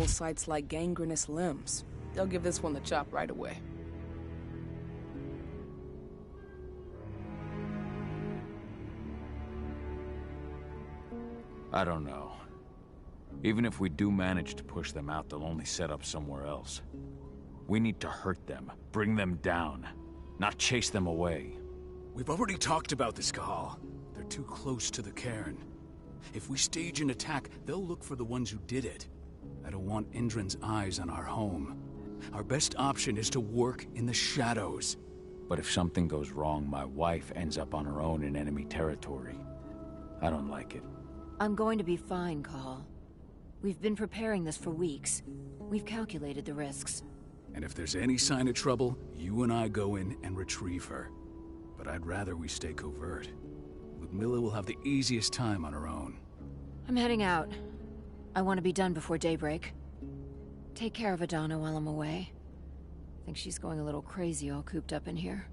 vital sites like gangrenous limbs. They'll give this one the chop right away. I don't know. Even if we do manage to push them out, they'll only set up somewhere else. We need to hurt them, bring them down, not chase them away. We've already talked about this, Cahal. They're too close to the cairn. If we stage an attack, they'll look for the ones who did it. I don't want Indran's eyes on our home. Our best option is to work in the shadows. But if something goes wrong, my wife ends up on her own in enemy territory. I don't like it. I'm going to be fine, Cahal. We've been preparing this for weeks. We've calculated the risks. And if there's any sign of trouble, you and I go in and retrieve her. But I'd rather we stay covert. Ludmilla will have the easiest time on her own. I'm heading out. I want to be done before daybreak. Take care of Adana while I'm away. I think she's going a little crazy all cooped up in here.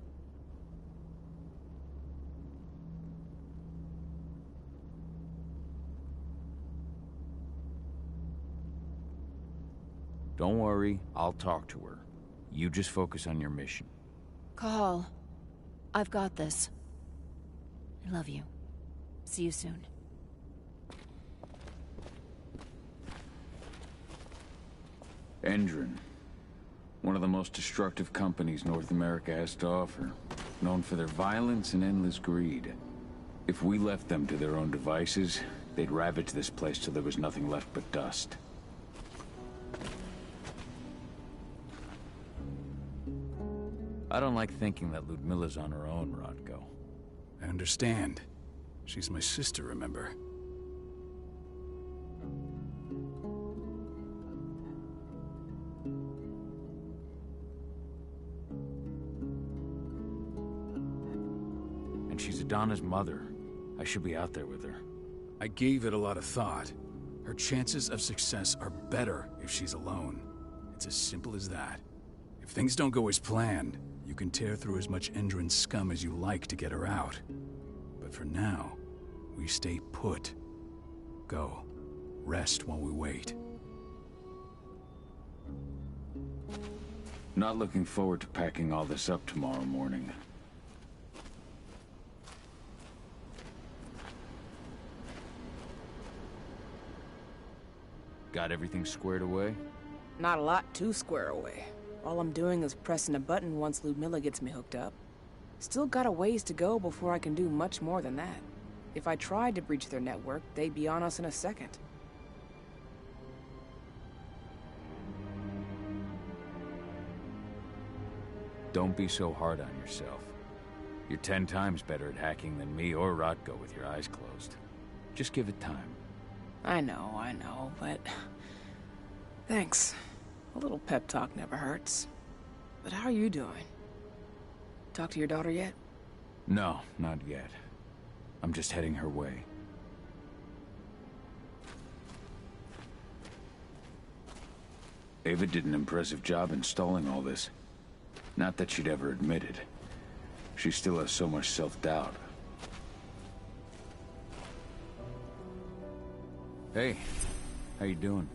Don't worry, I'll talk to her. You just focus on your mission. Cahal, I've got this. I love you. See you soon. Endron. One of the most destructive companies North America has to offer. Known for their violence and endless greed. If we left them to their own devices, they'd ravage this place till there was nothing left but dust. I don't like thinking that Ludmilla's on her own, Rodko. I understand. She's my sister, remember? And she's Adana's mother. I should be out there with her. I gave it a lot of thought. Her chances of success are better if she's alone. It's as simple as that. If things don't go as planned, you can tear through as much Endron scum as you like to get her out. But for now, we stay put. Go. Rest while we wait. Not looking forward to packing all this up tomorrow morning. Got everything squared away? Not a lot to square away. All I'm doing is pressing a button once Ludmilla gets me hooked up. Still got a ways to go before I can do much more than that. If I tried to breach their network, they'd be on us in a second. Don't be so hard on yourself. You're 10 times better at hacking than me or Rodko with your eyes closed. Just give it time. I know, but... Thanks. A little pep talk never hurts. But how are you doing? Talk to your daughter yet? No, not yet. I'm just heading her way. Ava did an impressive job installing all this. Not that she'd ever admit it. She still has so much self-doubt. Hey, how you doing?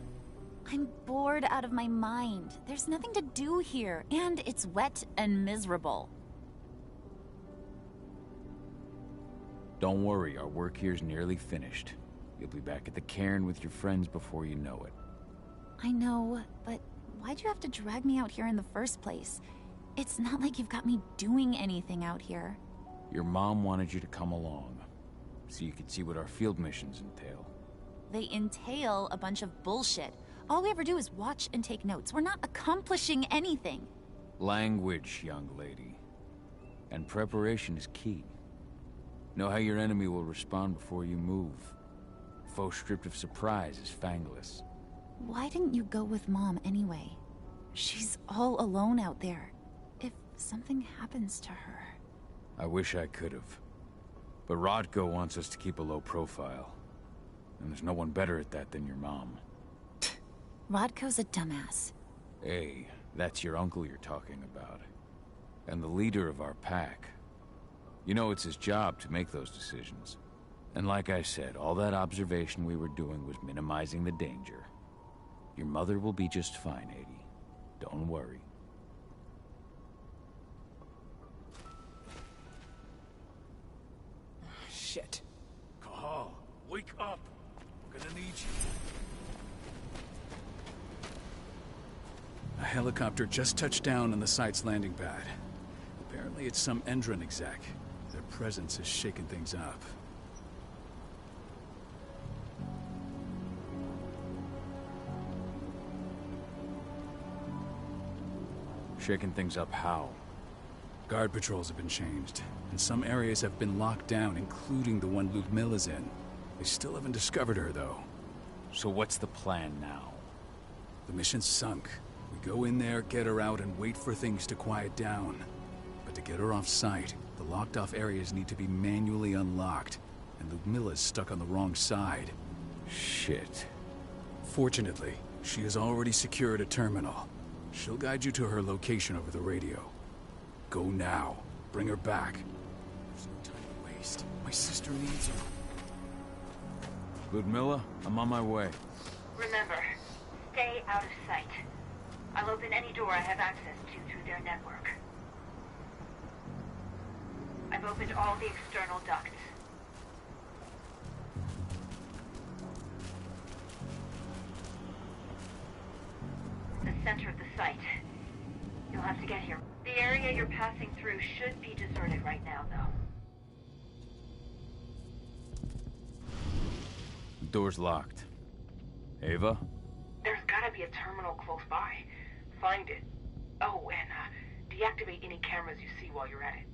I'm bored out of my mind. There's nothing to do here, and it's wet and miserable. Don't worry, our work here's nearly finished. You'll be back at the cairn with your friends before you know it. I know, but why'd you have to drag me out here in the first place? It's not like you've got me doing anything out here. Your mom wanted you to come along, so you could see what our field missions entail. They entail a bunch of bullshit. All we ever do is watch and take notes. We're not accomplishing anything. Language, young lady. And preparation is key. Know how your enemy will respond before you move. Faux stripped of surprise is fangless. Why didn't you go with Mom anyway? She's all alone out there. If something happens to her... I wish I could have. But Rodko wants us to keep a low profile. And there's no one better at that than your mom. Rodko's a dumbass. Hey, that's your uncle you're talking about. And the leader of our pack. You know it's his job to make those decisions. And like I said, all that observation we were doing was minimizing the danger. Your mother will be just fine, 80. Don't worry. Shit. Cahal, wake up! I'm gonna need you. A helicopter just touched down on the site's landing pad. Apparently it's some Endron exec. Their presence has shaken things up. Shaking things up how? Guard patrols have been changed, and some areas have been locked down, including the one Ludmilla's in. They still haven't discovered her, though. So what's the plan now? The mission's sunk. We go in there, get her out, and wait for things to quiet down. But to get her off site, the locked-off areas need to be manually unlocked, and Ludmilla's stuck on the wrong side. Shit. Fortunately, she has already secured a terminal. She'll guide you to her location over the radio. Go now. Bring her back. There's no time to waste. My sister needs you. Ludmilla, I'm on my way. Remember, stay out of sight. I'll open any door I have access to through their network. I've opened all the external ducts. The center of the site. You'll have to get here. The area you're passing through should be deserted right now, though. The door's locked. Ava? There's gotta be a terminal close by. Find it. Oh, and deactivate any cameras you see while you're at it.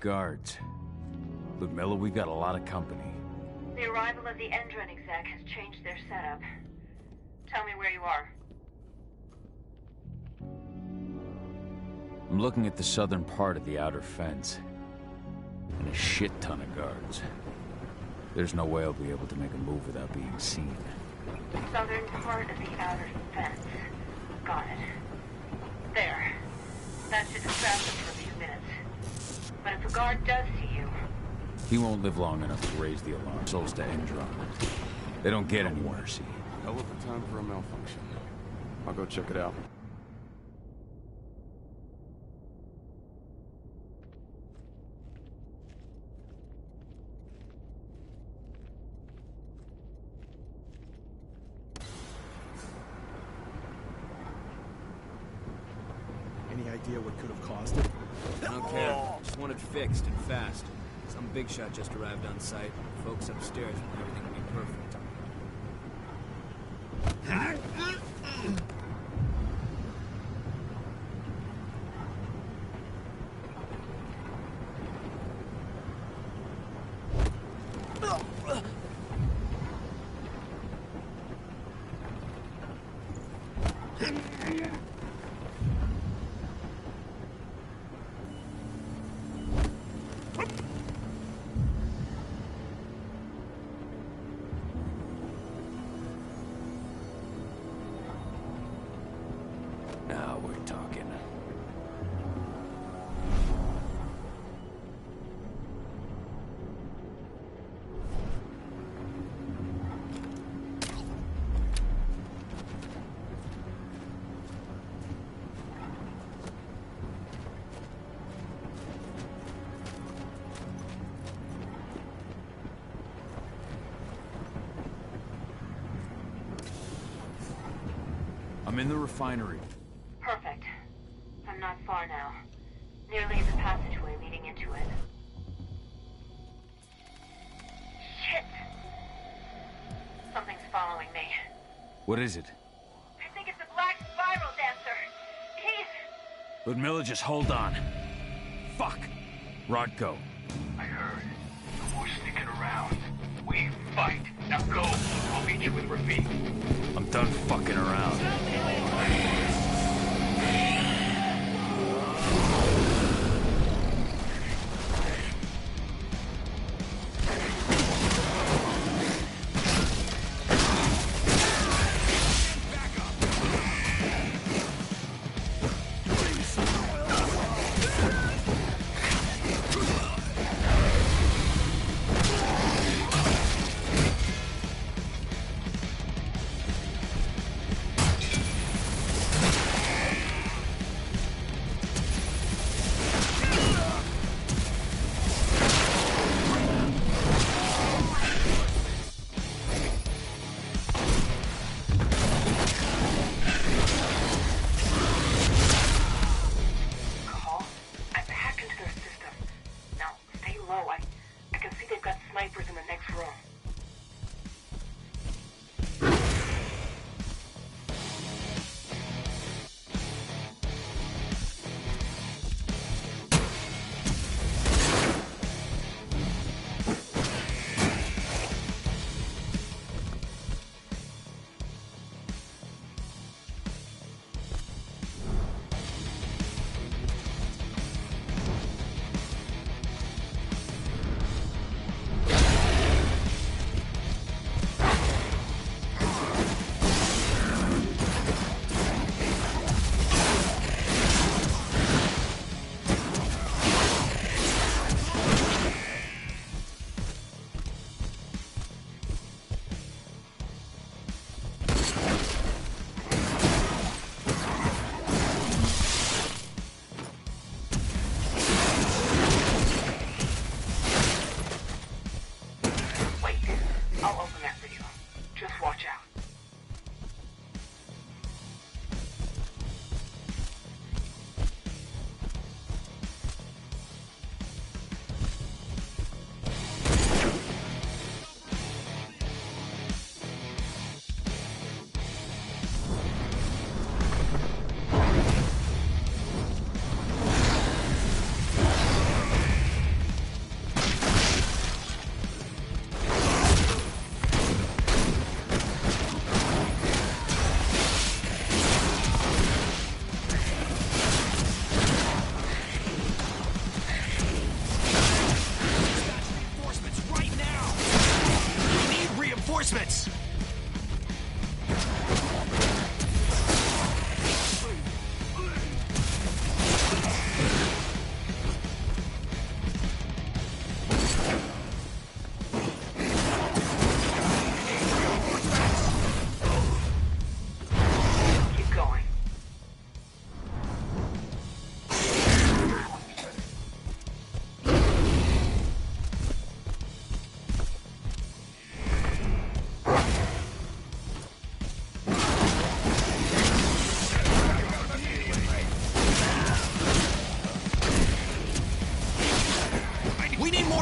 Guards. Ludmilla, we got a lot of company. The arrival of the Endron exec has changed their setup. Tell me where you are. I'm looking at the southern part of the outer fence. And a shit ton of guards. There's no way I'll be able to make a move without being seen. Southern part of the outer fence. Got it. There. That should distract them for a few minutes. But if a guard does see you... He won't live long enough to raise the alarm. So's to Endron. They don't get any mercy. Hell of a time for a malfunction. I'll go check it out. Any idea what could have caused it? I don't care. Just want it fixed and fast. Some big shot just arrived on site. Folks upstairs want everything to be perfect. Now we're talking. I'm in the refinery. Perfect. I'm not far now. Nearly in the passageway leading into it. Shit! Something's following me. What is it? I think it's a black spiral dancer. He's... Ludmilla, just hold on. Fuck. Rodko. I heard. No more sneaking around. We fight. Now go. I'll meet you with Rafik. I'm done fucking around.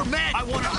more men! I wanna...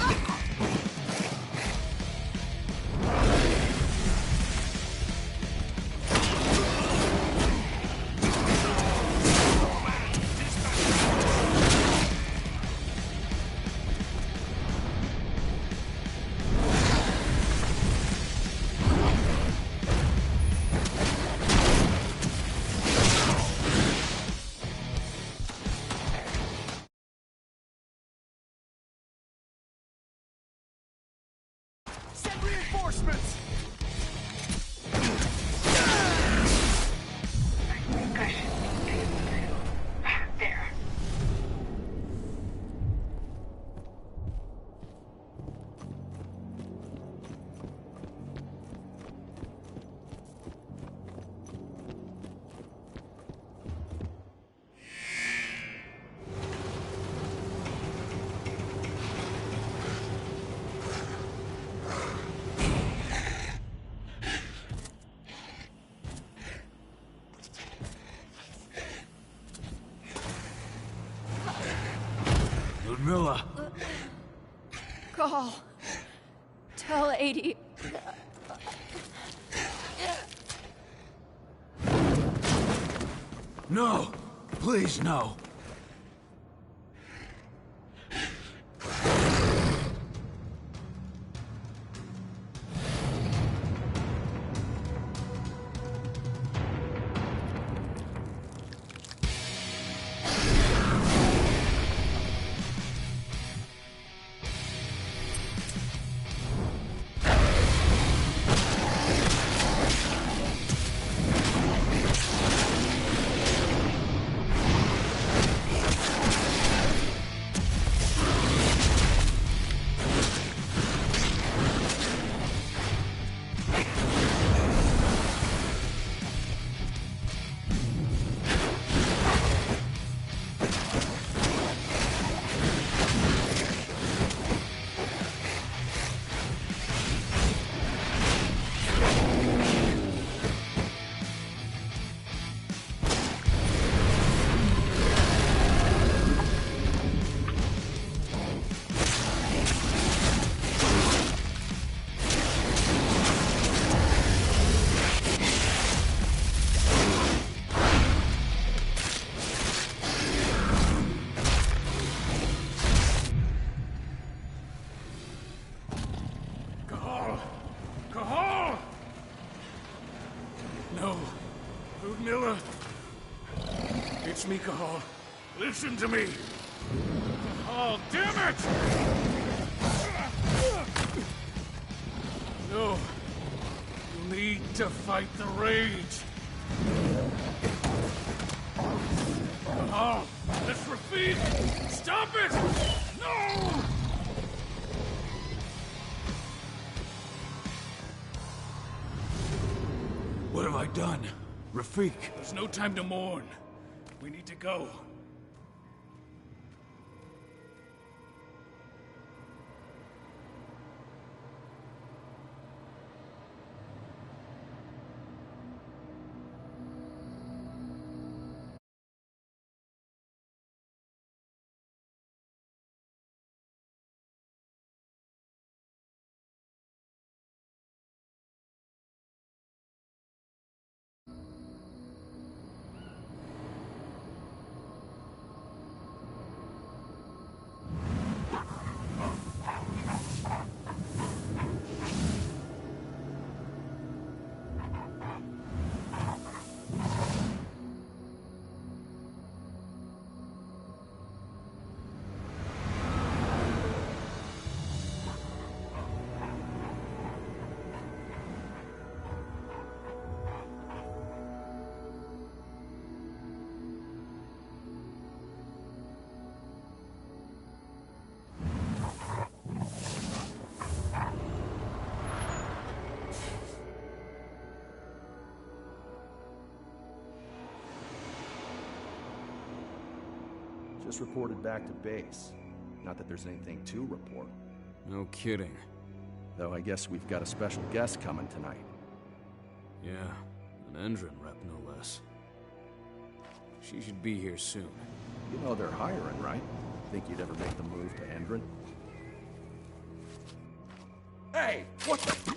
Send reinforcements! There. Ludmilla! Call. Tell 80. No! Please, no! No. Ludmilla. It's me, Cahal. Listen to me. Oh, damn it! No. You need to fight the rage. Cahal, let's repeat. Stop it! No! What have I done? Rafik. There's no time to mourn. We need to go. Just reported back to base. Not that there's anything to report. No kidding. Though I guess we've got a special guest coming tonight. Yeah, an Endron rep no less. She should be here soon. You know they're hiring, right? Think you'd ever make the move to Endron? Hey, what the...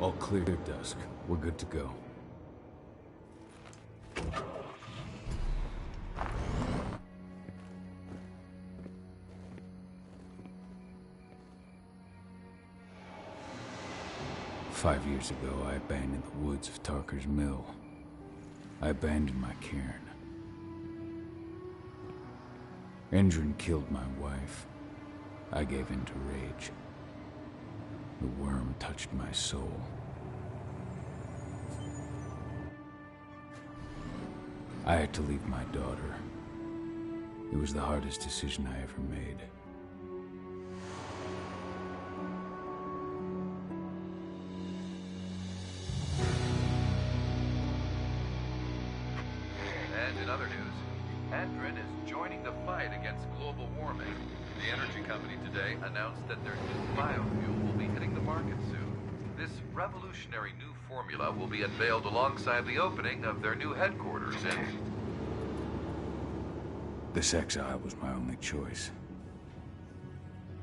All clear at dusk. We're good to go. Five years ago, I abandoned the woods of Tarker's Mill. I abandoned my cairn. Endron killed my wife. I gave in to rage. The worm touched my soul. I had to leave my daughter. It was the hardest decision I ever made. And in other news, Endron is joining the fight against global warming. The energy company today announced that their new biofuel will be hitting the market soon. This revolutionary new formula will be unveiled alongside the opening of their new headquarters in... This exile was my only choice.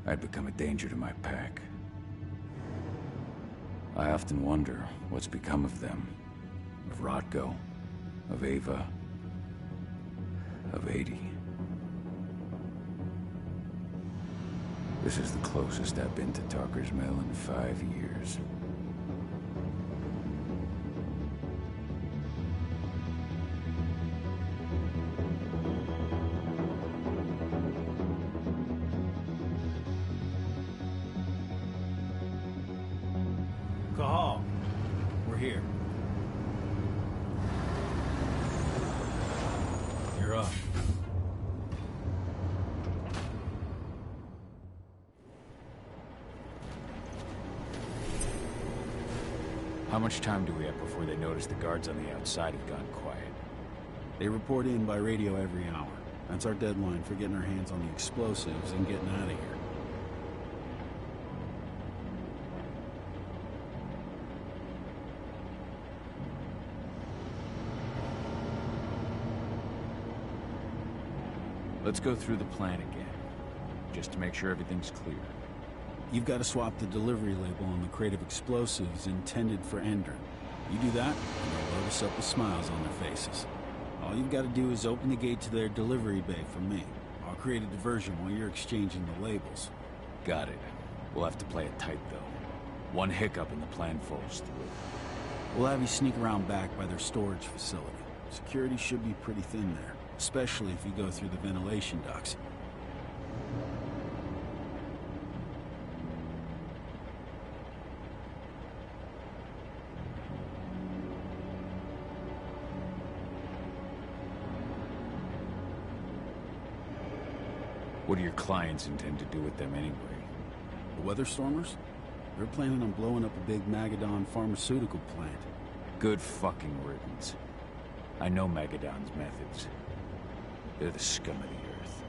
I'd become a danger to my pack. I often wonder what's become of them. Of Rotko, of Ava, of 80. This is the closest I've been to Tarker's Mill in 5 years. Cahal, we're here. You're up. How much time do we have before they notice the guards on the outside have gone quiet? They report in by radio every hour. That's our deadline for getting our hands on the explosives and getting out of here. Let's go through the plan again, just to make sure everything's clear. You've got to swap the delivery label on the crate of explosives intended for Endron. You do that, and they'll load us up with smiles on their faces. All you've got to do is open the gate to their delivery bay for me. I'll create a diversion while you're exchanging the labels. Got it. We'll have to play it tight, though. One hiccup and the plan falls through. We'll have you sneak around back by their storage facility. Security should be pretty thin there, especially if you go through the ventilation ducts. What do your clients intend to do with them anyway? The Weatherstormers? They're planning on blowing up a big Magadon pharmaceutical plant. Good fucking riddance. I know Magadon's methods. They're the scum of the earth.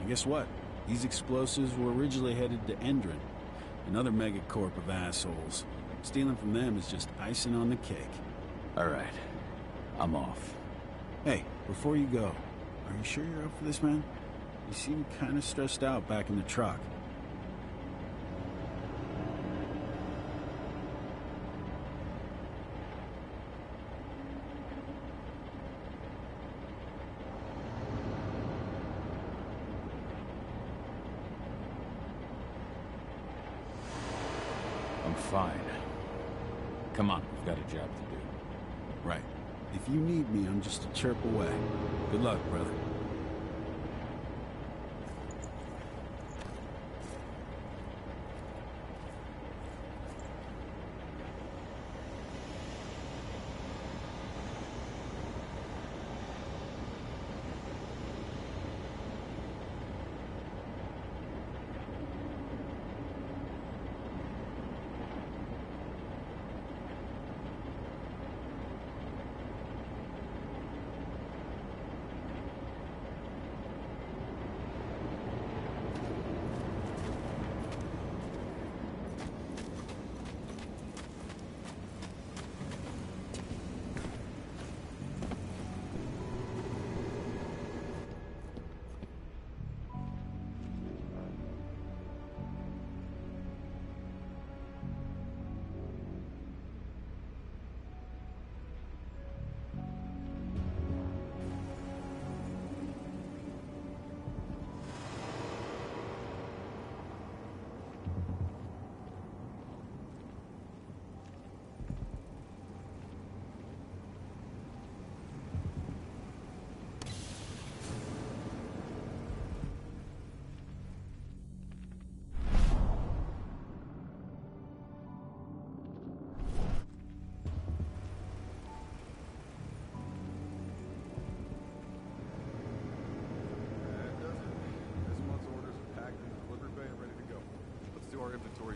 And guess what? These explosives were originally headed to Endron, another megacorp of assholes. Stealing from them is just icing on the cake. Alright. I'm off. Hey, before you go, are you sure you're up for this, man? You seem kind of stressed out back in the truck. I'm fine. Come on, we've got a job to do. Right. If you need me, I'm just a chirp away. Good luck, brother.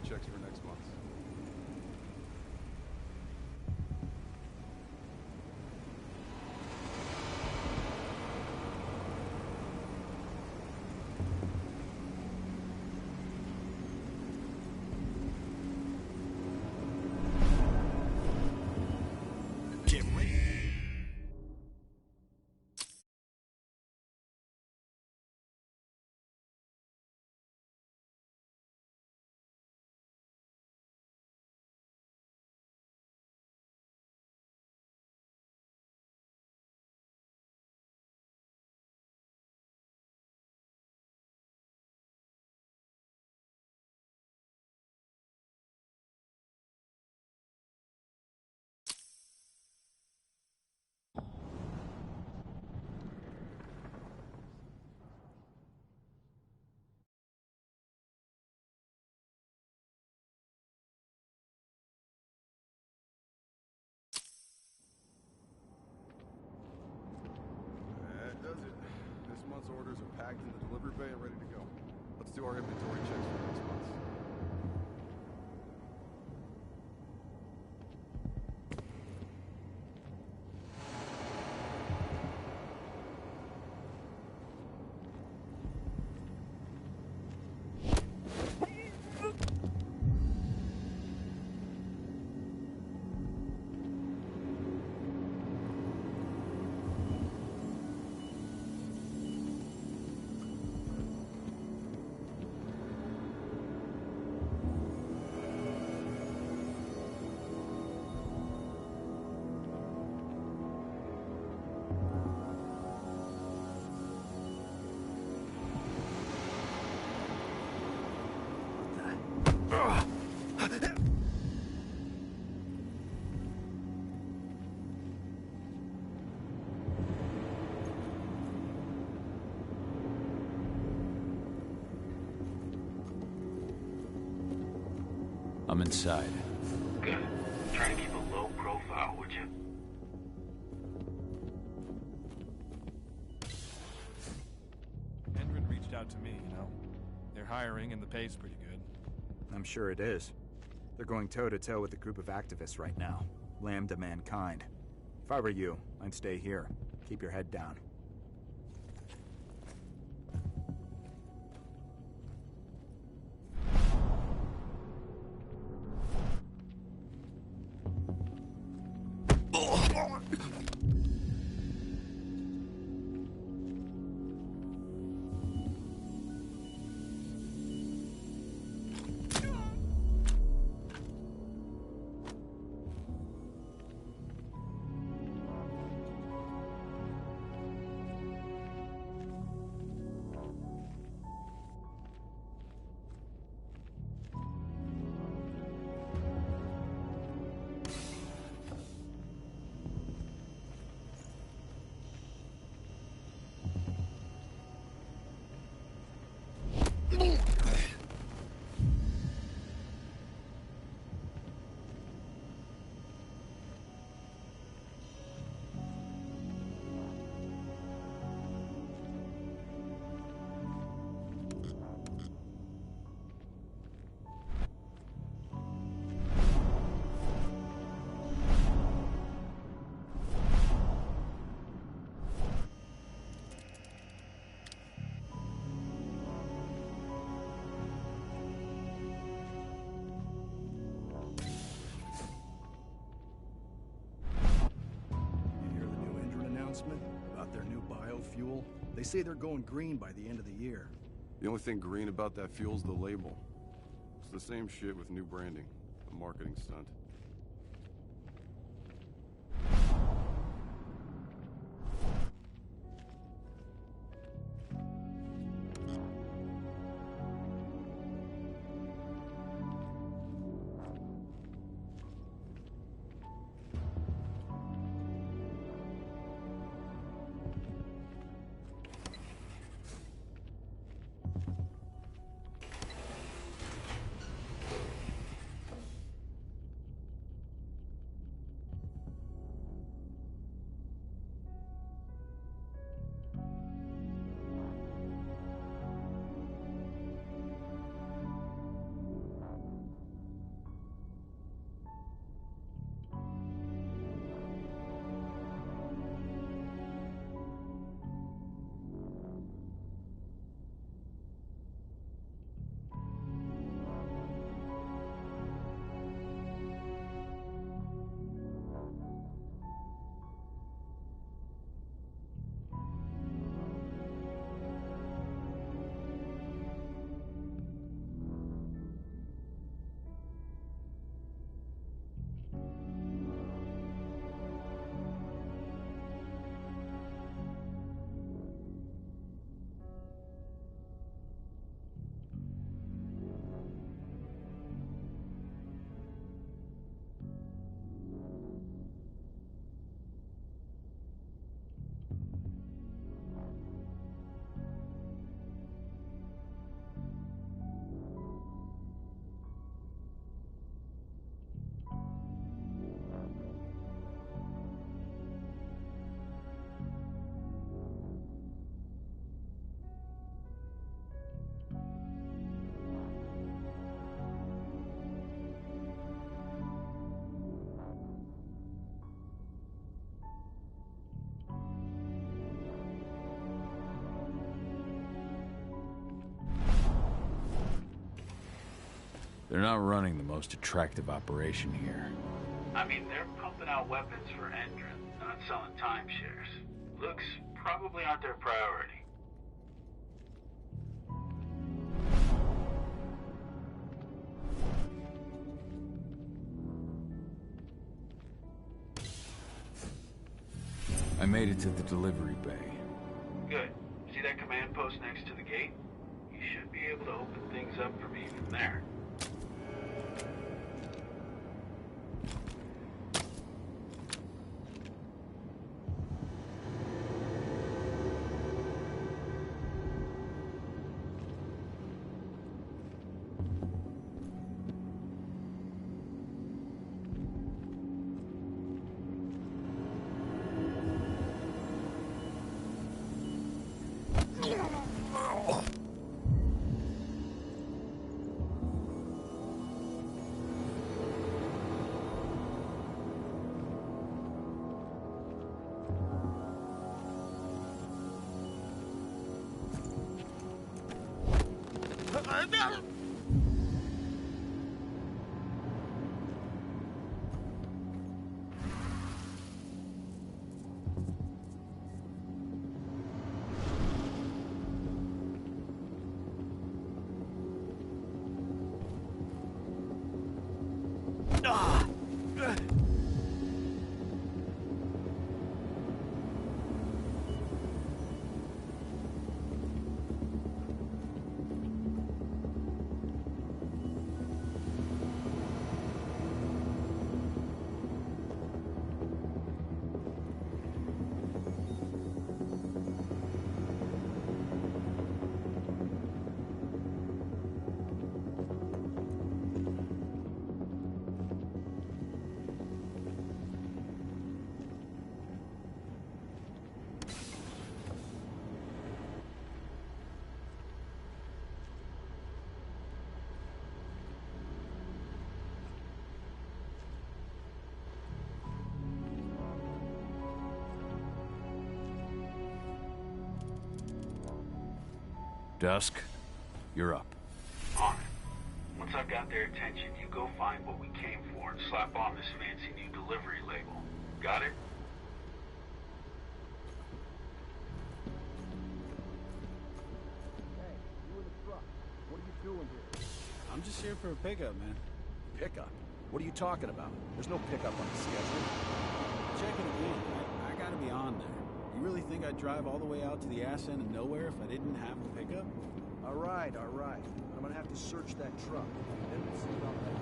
checks for next month. Get ready. That does it. This month's orders are packed in the delivery bay and ready to go. Let's do our inventory checks for next month. I'm inside. Good. Try to keep a low profile, would you? Hendren reached out to me, you know. They're hiring and the pay's pretty good. I'm sure it is. They're going toe-to-toe with a group of activists right now. Lambda mankind. If I were you, I'd stay here. Keep your head down. About their new biofuel. They say they're going green by the end of the year. The only thing green about that fuel's the label. It's the same shit with new branding. A marketing stunt. They're not running the most attractive operation here. I mean, they're pumping out weapons for Endron, not selling timeshares. Looks probably aren't their priority. I made it to the delivery bay. Good. See that command post next to the gate? You should be able to open things up for me from there. Dusk, you're up. On it. Once I've got their attention, you go find what we came for and slap on this fancy new delivery label. Got it? Hey, you in the truck. What are you doing here? I'm just here for a pickup, man. Pickup? What are you talking about? There's no pickup on the schedule. Check it again. I gotta be on there. You really think I'd drive all the way out to the ass end of nowhere if I didn't have the pickup? All right, all right. I'm gonna have to search that truck. Then we'll see about that.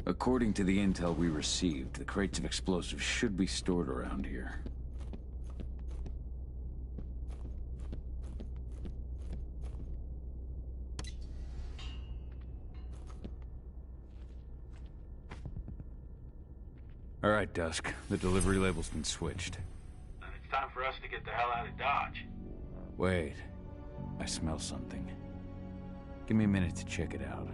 According to the intel we received, the crates of explosives should be stored around here. All right, Dusk. The delivery label's been switched. And it's time for us to get the hell out of Dodge. Wait. I smell something. Give me a minute to check it out.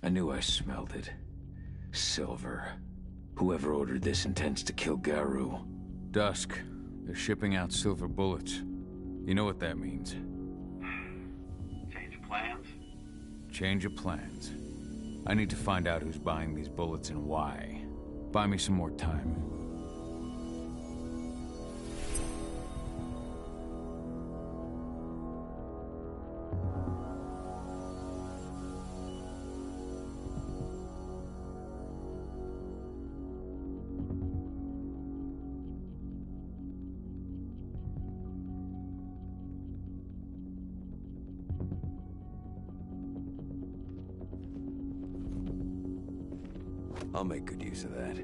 I knew I smelled it. Silver. Whoever ordered this intends to kill Garou. Dusk. They're shipping out silver bullets. You know what that means. Change of plans? Change of plans. I need to find out who's buying these bullets and why. Buy me some more time. I'll make good use of that.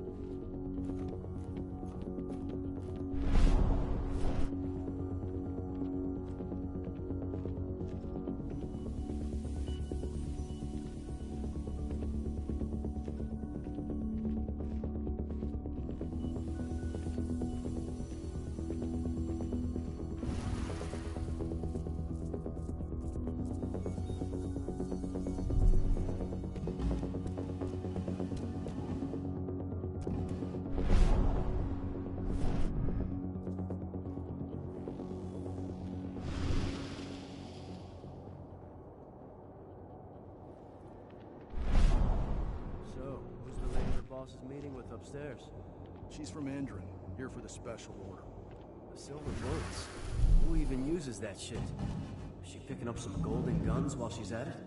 Boss is meeting with upstairs. She's from Endron, here for the special order. The silver bullets. Who even uses that shit? Is she picking up some golden guns while she's at it?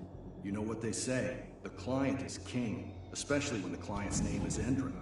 You know what they say, the client is king, especially when the client's name is Endron.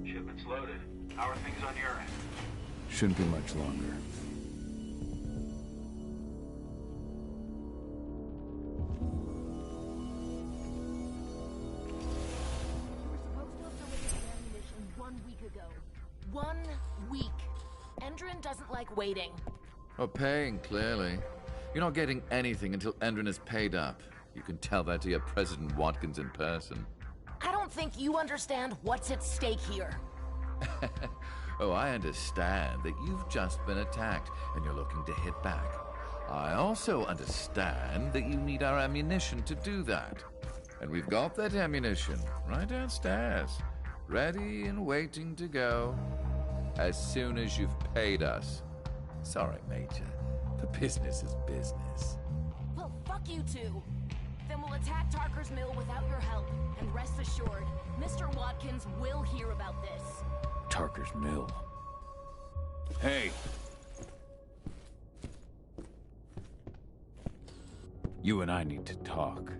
Shipment's loaded. How are things on your end? Shouldn't be much longer. You were supposed to have delivered the ammunition 1 week ago. 1 week. Endron doesn't like waiting. Oh, paying, clearly. You're not getting anything until Endron is paid up. You can tell that to your President Watkins in person. I don't think you understand what's at stake here. Oh, I understand that you've just been attacked and you're looking to hit back. I also understand that you need our ammunition to do that. And we've got that ammunition right downstairs, ready and waiting to go as soon as you've paid us. Sorry, Major, but business is business. Well, fuck you two. Then we'll attack Tarker's Mill without your help. And rest assured, Mr. Watkins will hear about this. Tarker's Mill. Hey! You and I need to talk.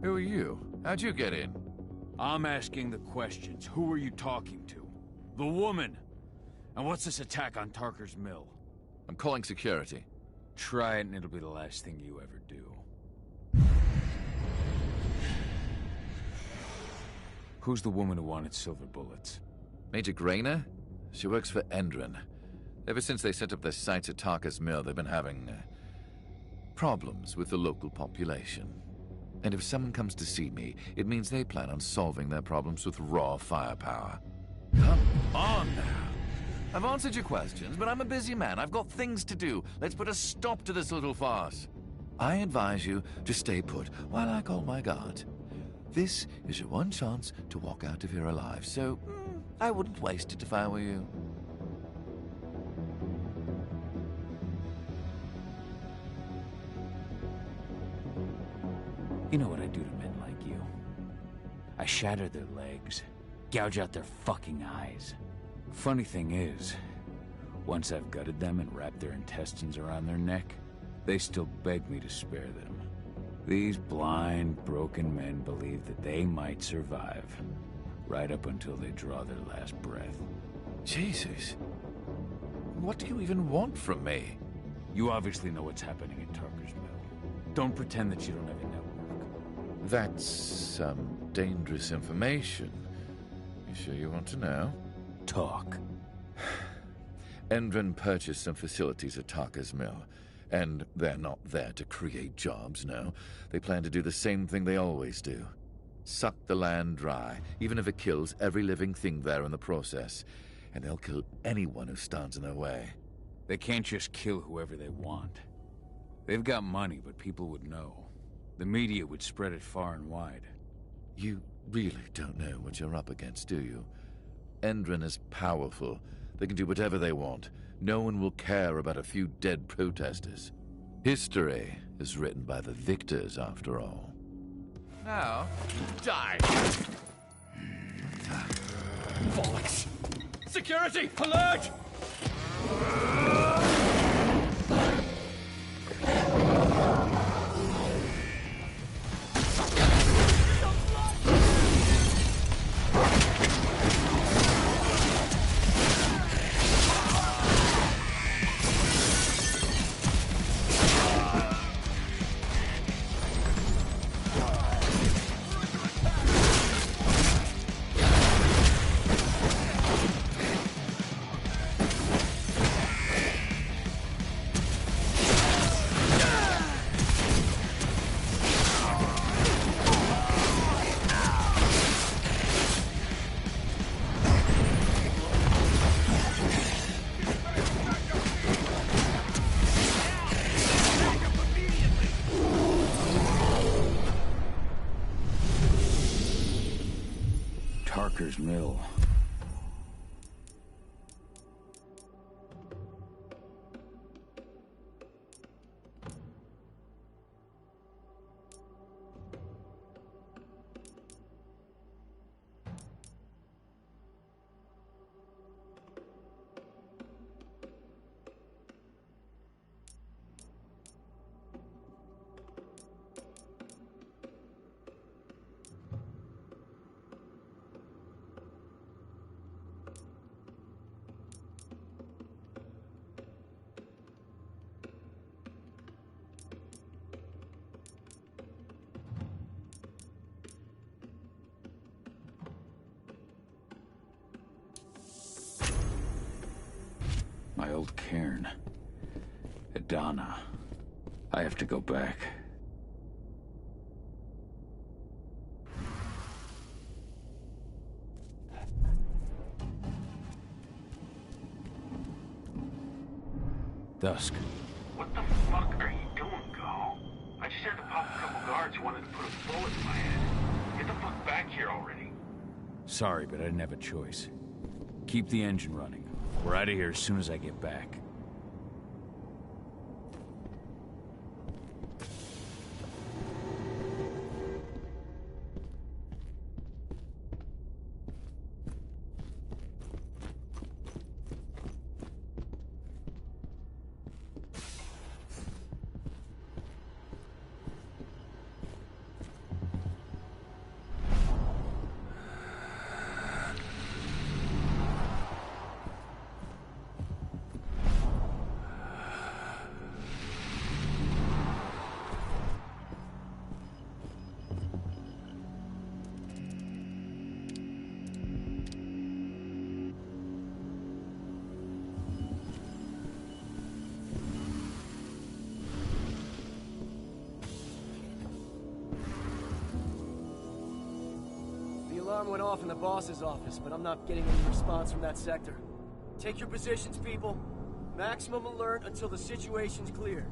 Who are you? How'd you get in? I'm asking the questions. Who are you talking to? The woman! And what's this attack on Tarker's Mill? I'm calling security. Try it and it'll be the last thing you ever do. Who's the woman who wanted silver bullets? Major Grainer? She works for Endron. Ever since they set up their sights at Tarker's Mill, they've been having problems with the local population. And if someone comes to see me, it means they plan on solving their problems with raw firepower. Come on now. I've answered your questions, but I'm a busy man. I've got things to do. Let's put a stop to this little farce. I advise you to stay put while I call my guard. This is your one chance to walk out of here alive, so I wouldn't waste it if I were you. You know what I do to men like I shatter their legs, gouge out their fucking eyes. Funny thing is, once I've gutted them and wrapped their intestines around their neck, they still beg me to spare them. These blind, broken men believe that they might survive, right up until they draw their last breath. Jesus. What do you even want from me? You obviously know what's happening at Tarker's Mill. Don't pretend that you don't have a network. That's some dangerous information. You sure you want to know? Talk. Endron purchased some facilities at Tarker's Mill, and they're not there to create jobs, no. They plan to do the same thing they always do. Suck the land dry, even if it kills every living thing there in the process. And they'll kill anyone who stands in their way. They can't just kill whoever they want. They've got money, but people would know. The media would spread it far and wide. You really don't know what you're up against, do you? Endron is powerful. They can do whatever they want. No one will care about a few dead protesters. History is written by the victors, after all. Now, die! Bollocks! Security! Alert! Tarker's Mill. My old cairn. Adana. I have to go back. Dusk. What the fuck are you doing, Go? I just had to pop a couple guards who wanted to put a bullet in my head. Get the fuck back here already. Sorry, but I didn't have a choice. Keep the engine running. We're out of here as soon as I get back. Alarm went off in the boss's office, but I'm not getting any response from that sector. Take your positions, people. Maximum alert until the situation's clear.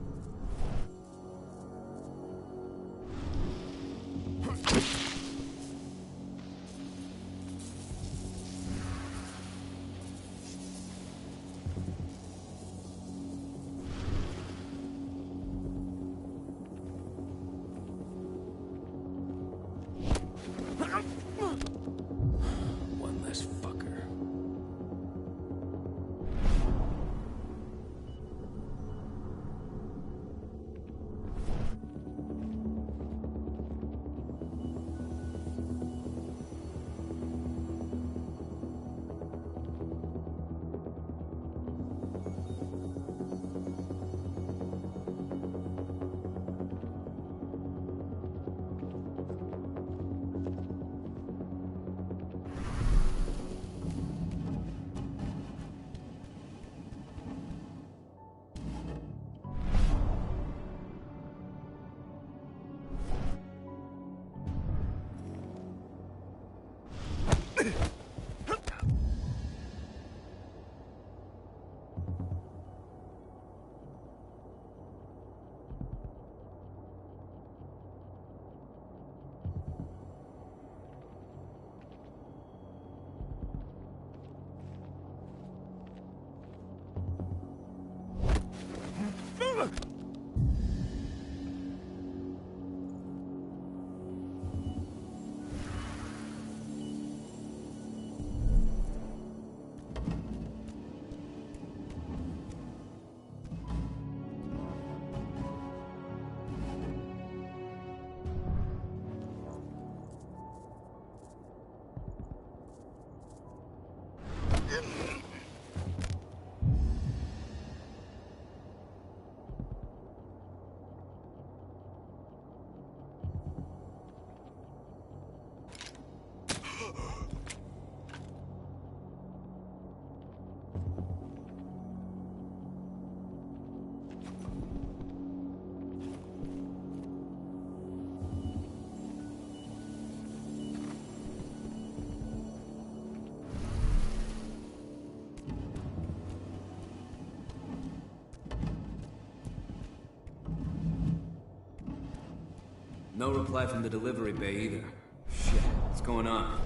No reply from the delivery bay either. Shit, what's going on?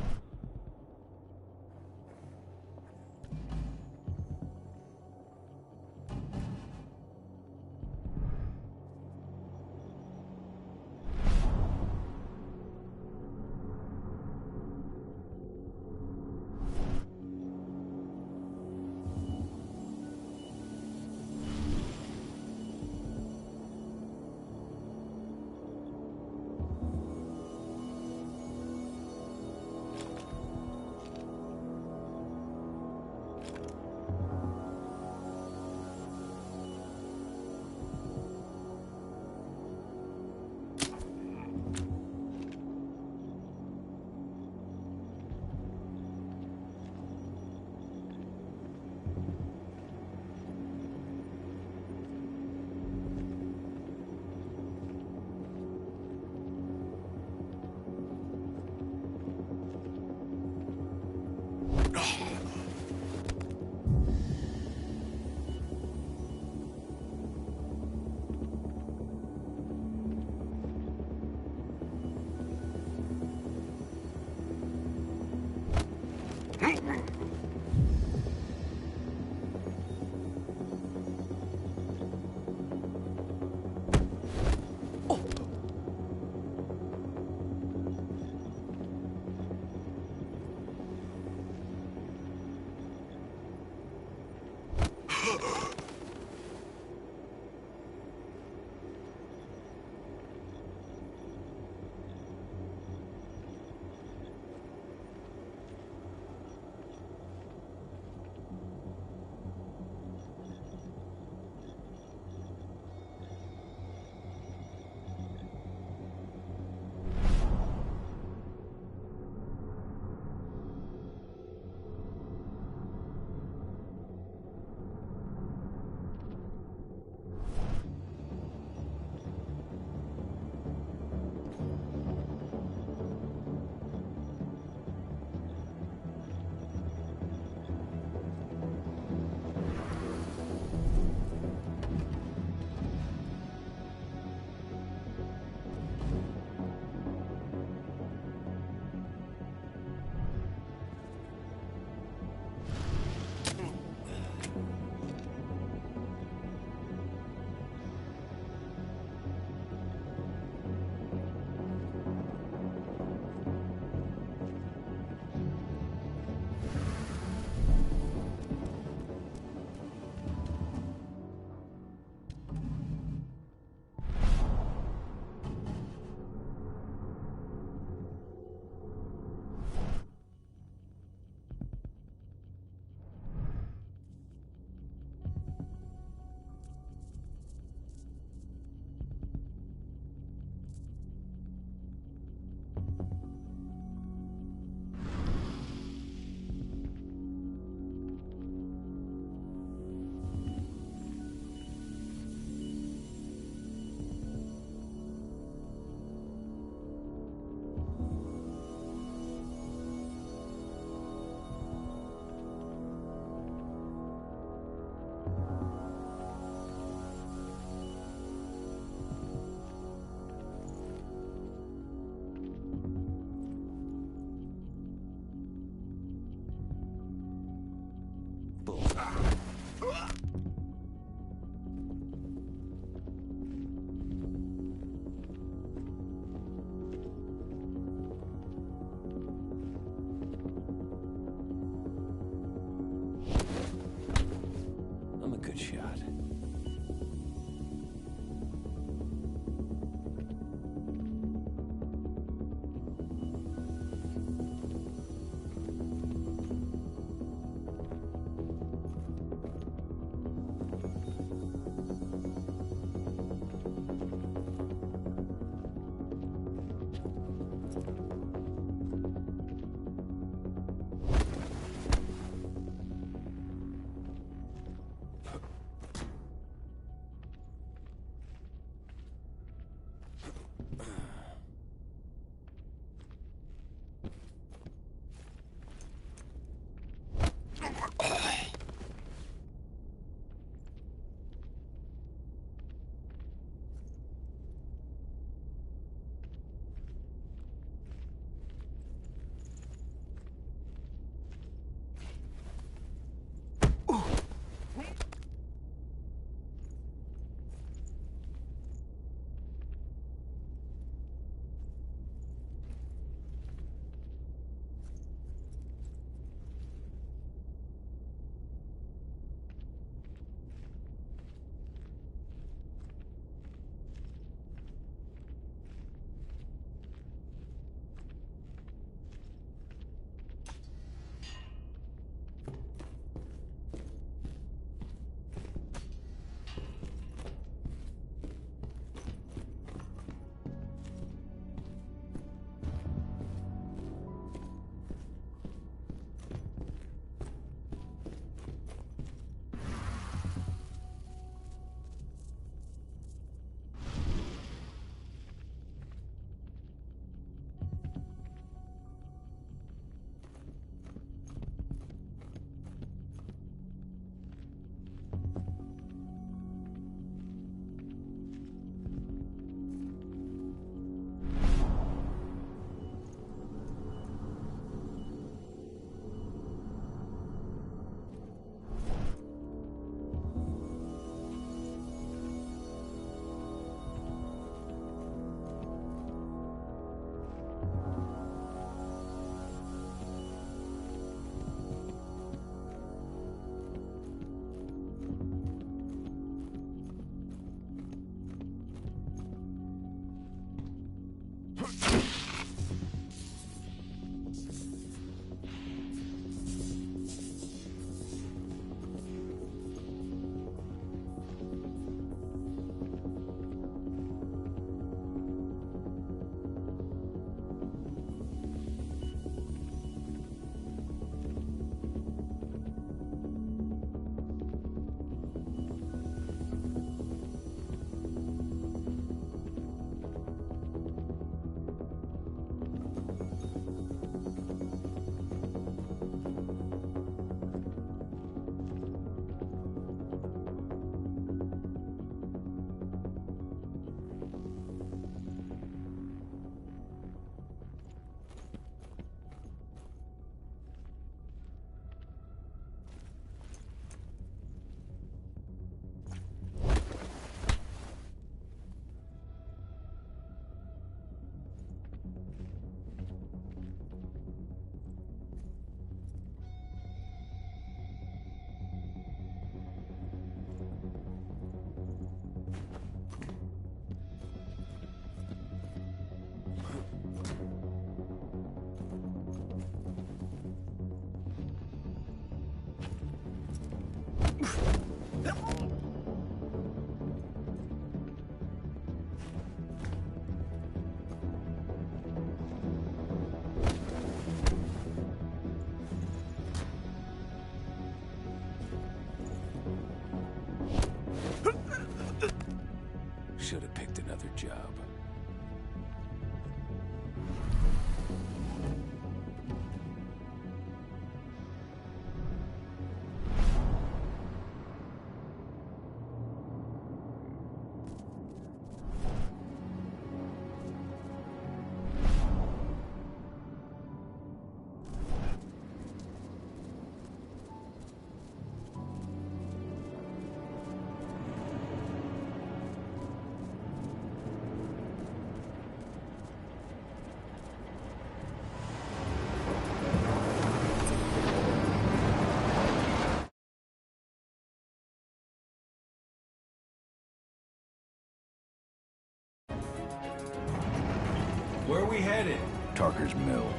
Where are we headed? Tarker's Mill.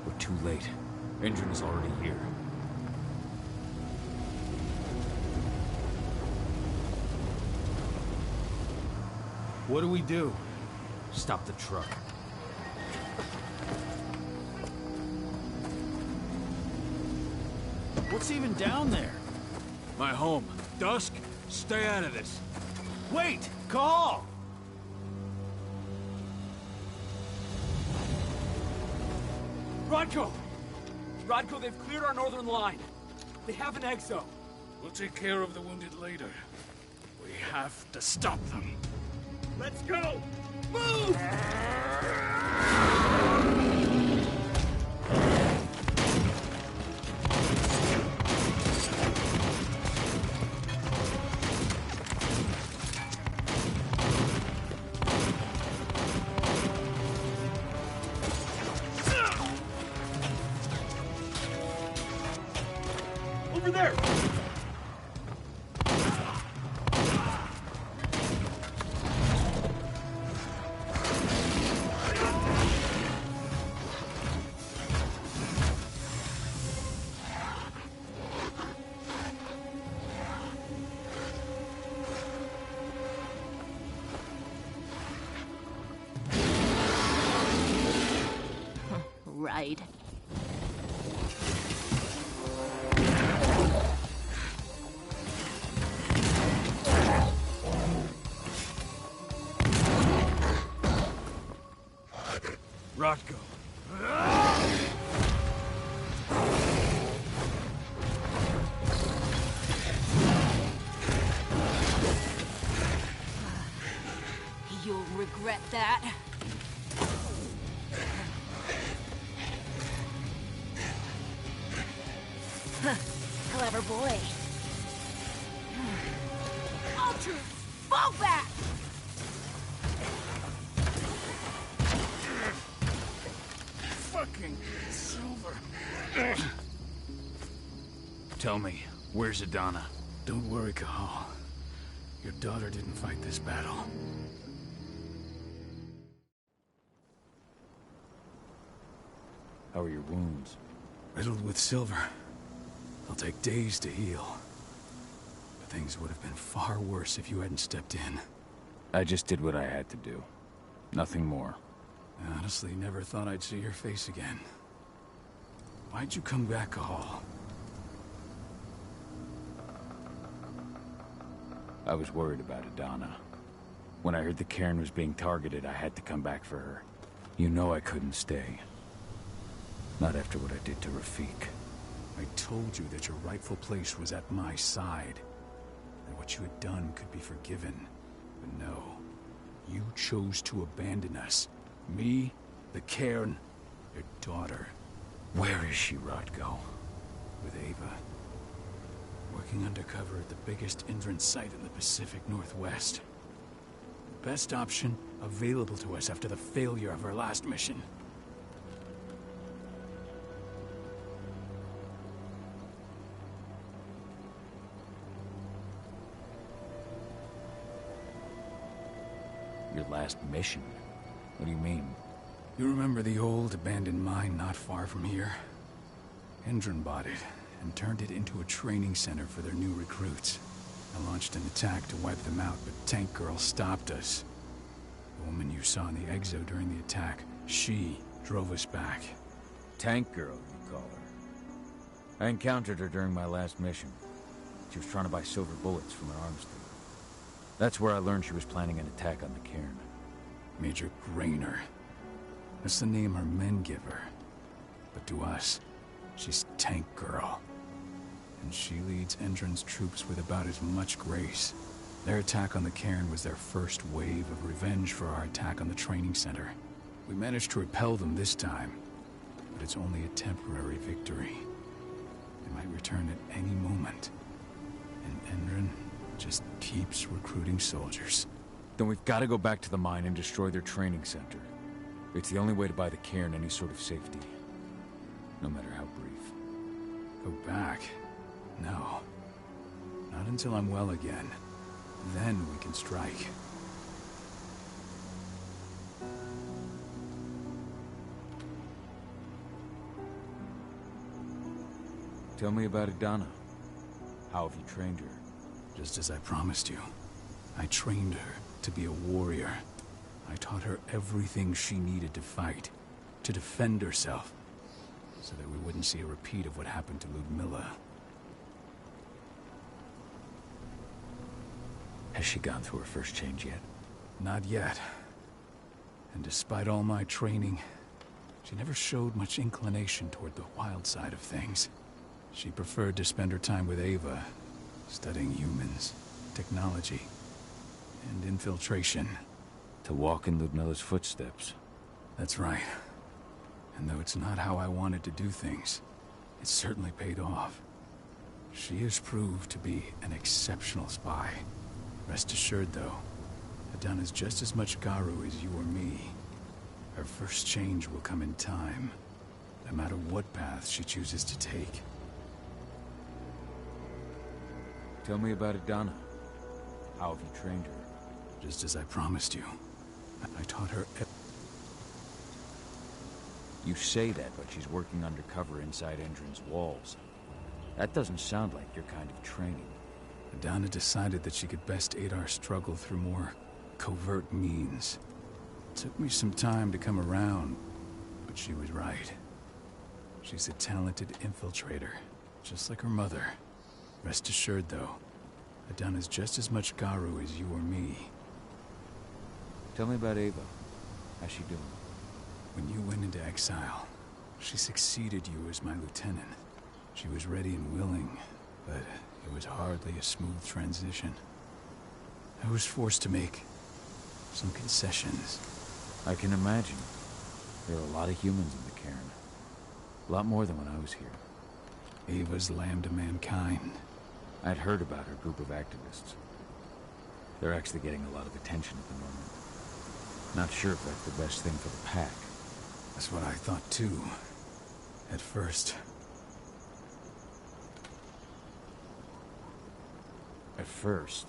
We're too late. Engine is already here. What do we do? Stop the truck. What's even down there? My home. Dusk, stay out of this. Wait! Call! Rodko! Rodko, they've cleared our northern line. They have an exo. We'll take care of the wounded later. We have to stop them. Let's go! Move! Over there! Right. Rodko. You'll regret that. Clever boy. Ultra, fall back! Fucking Silver. Tell me, where's Adana? Don't worry, Cahal. Your daughter didn't fight this battle. How are your wounds? Riddled with silver. They'll take days to heal. But things would have been far worse if you hadn't stepped in. I just did what I had to do. Nothing more. I honestly never thought I'd see your face again. Why'd you come back, Cahal? I was worried about Adana. When I heard the cairn was being targeted, I had to come back for her. You know I couldn't stay. Not after what I did to Rafik. I told you that your rightful place was at my side. That what you had done could be forgiven. But no. You chose to abandon us. Me, the cairn, your daughter. Where is she, Rodko? With Ava. Working undercover at the biggest Indran site in the Pacific Northwest. The best option available to us after the failure of our last mission. Your last mission? What do you mean? You remember the old abandoned mine not far from here? Indran bought it and turned it into a training center for their new recruits. I launched an attack to wipe them out, but Tank Girl stopped us. The woman you saw in the exo during the attack, she drove us back. Tank Girl, you call her. I encountered her during my last mission. She was trying to buy silver bullets from an arms dealer. That's where I learned she was planning an attack on the cairn. Major Grainer. That's the name her men give her. But to us, she's Tank Girl. And she leads Endron's troops with about as much grace. Their attack on the cairn was their first wave of revenge for our attack on the training center. We managed to repel them this time, but it's only a temporary victory. They might return at any moment. And Endron just keeps recruiting soldiers. Then we've got to go back to the mine and destroy their training center. It's the only way to buy the cairn any sort of safety. No matter how brief. Go back? No. Not until I'm well again. Then we can strike. Tell me about Adana. How have you trained her? Just as I promised you. I trained her to be a warrior. I taught her everything she needed to fight, to defend herself, so that we wouldn't see a repeat of what happened to Ludmilla. Has she gone through her first change yet? Not yet. And despite all my training, she never showed much inclination toward the wild side of things. She preferred to spend her time with Ava, studying humans, technology, and infiltration. To walk in Ludmilla's footsteps. That's right. And though it's not how I wanted to do things, it certainly paid off. She has proved to be an exceptional spy. Rest assured, though, Adana's just as much Garu as you or me. Her first change will come in time, no matter what path she chooses to take. Tell me about Adana. How have you trained her? Just as I promised you. I taught her... You say that, but she's working undercover inside Endron's walls. That doesn't sound like your kind of training. Adana decided that she could best aid our struggle through more covert means. It took me some time to come around, but she was right. She's a talented infiltrator, just like her mother. Rest assured, though, Adana's just as much Garu as you or me. Tell me about Ava. How's she doing? When you went into exile, she succeeded you as my lieutenant. She was ready and willing, but it was hardly a smooth transition. I was forced to make some concessions. I can imagine. There are a lot of humans in the cairn. A lot more than when I was here. Ava's lamb to mankind. I'd heard about her group of activists. They're actually getting a lot of attention at the moment. Not sure if that's the best thing for the pack. That's what I thought too, at first. At first?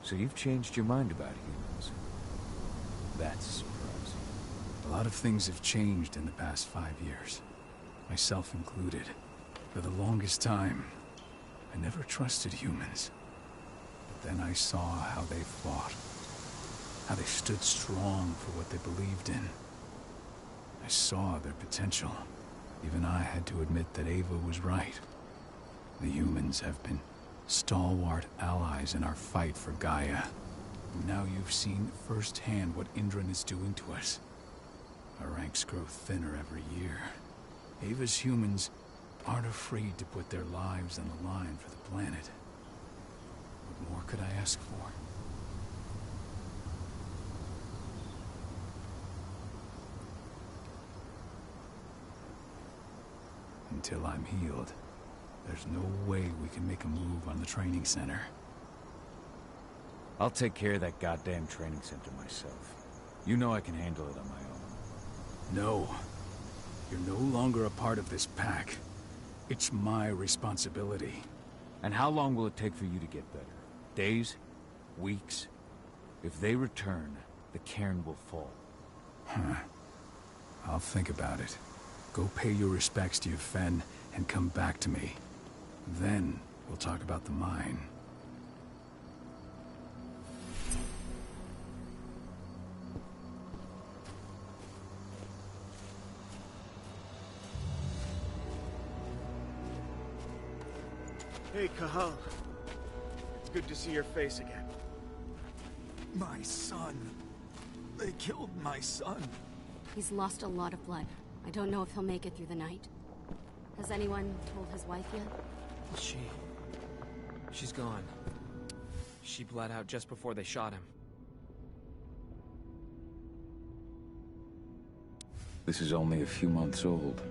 So you've changed your mind about humans? That's surprising. A lot of things have changed in the past 5 years, myself included. For the longest time, I never trusted humans. But then I saw how they fought. How they stood strong for what they believed in. I saw their potential. Even I had to admit that Ava was right. The humans have been stalwart allies in our fight for Gaia. Now you've seen firsthand what Endron is doing to us. Our ranks grow thinner every year. Ava's humans aren't afraid to put their lives on the line for the planet. What more could I ask for? Until I'm healed, there's no way we can make a move on the training center. I'll take care of that goddamn training center myself. You know I can handle it on my own. No. You're no longer a part of this pack. It's my responsibility. And how long will it take for you to get better? Days? Weeks? If they return, the cairn will fall. Huh. I'll think about it. Go pay your respects to your Fen and come back to me. Then we'll talk about the mine. Hey, Cahal. It's good to see your face again. My son. They killed my son. He's lost a lot of blood. I don't know if he'll make it through the night. Has anyone told his wife yet? She's gone. She bled out just before they shot him. This is only a few months old.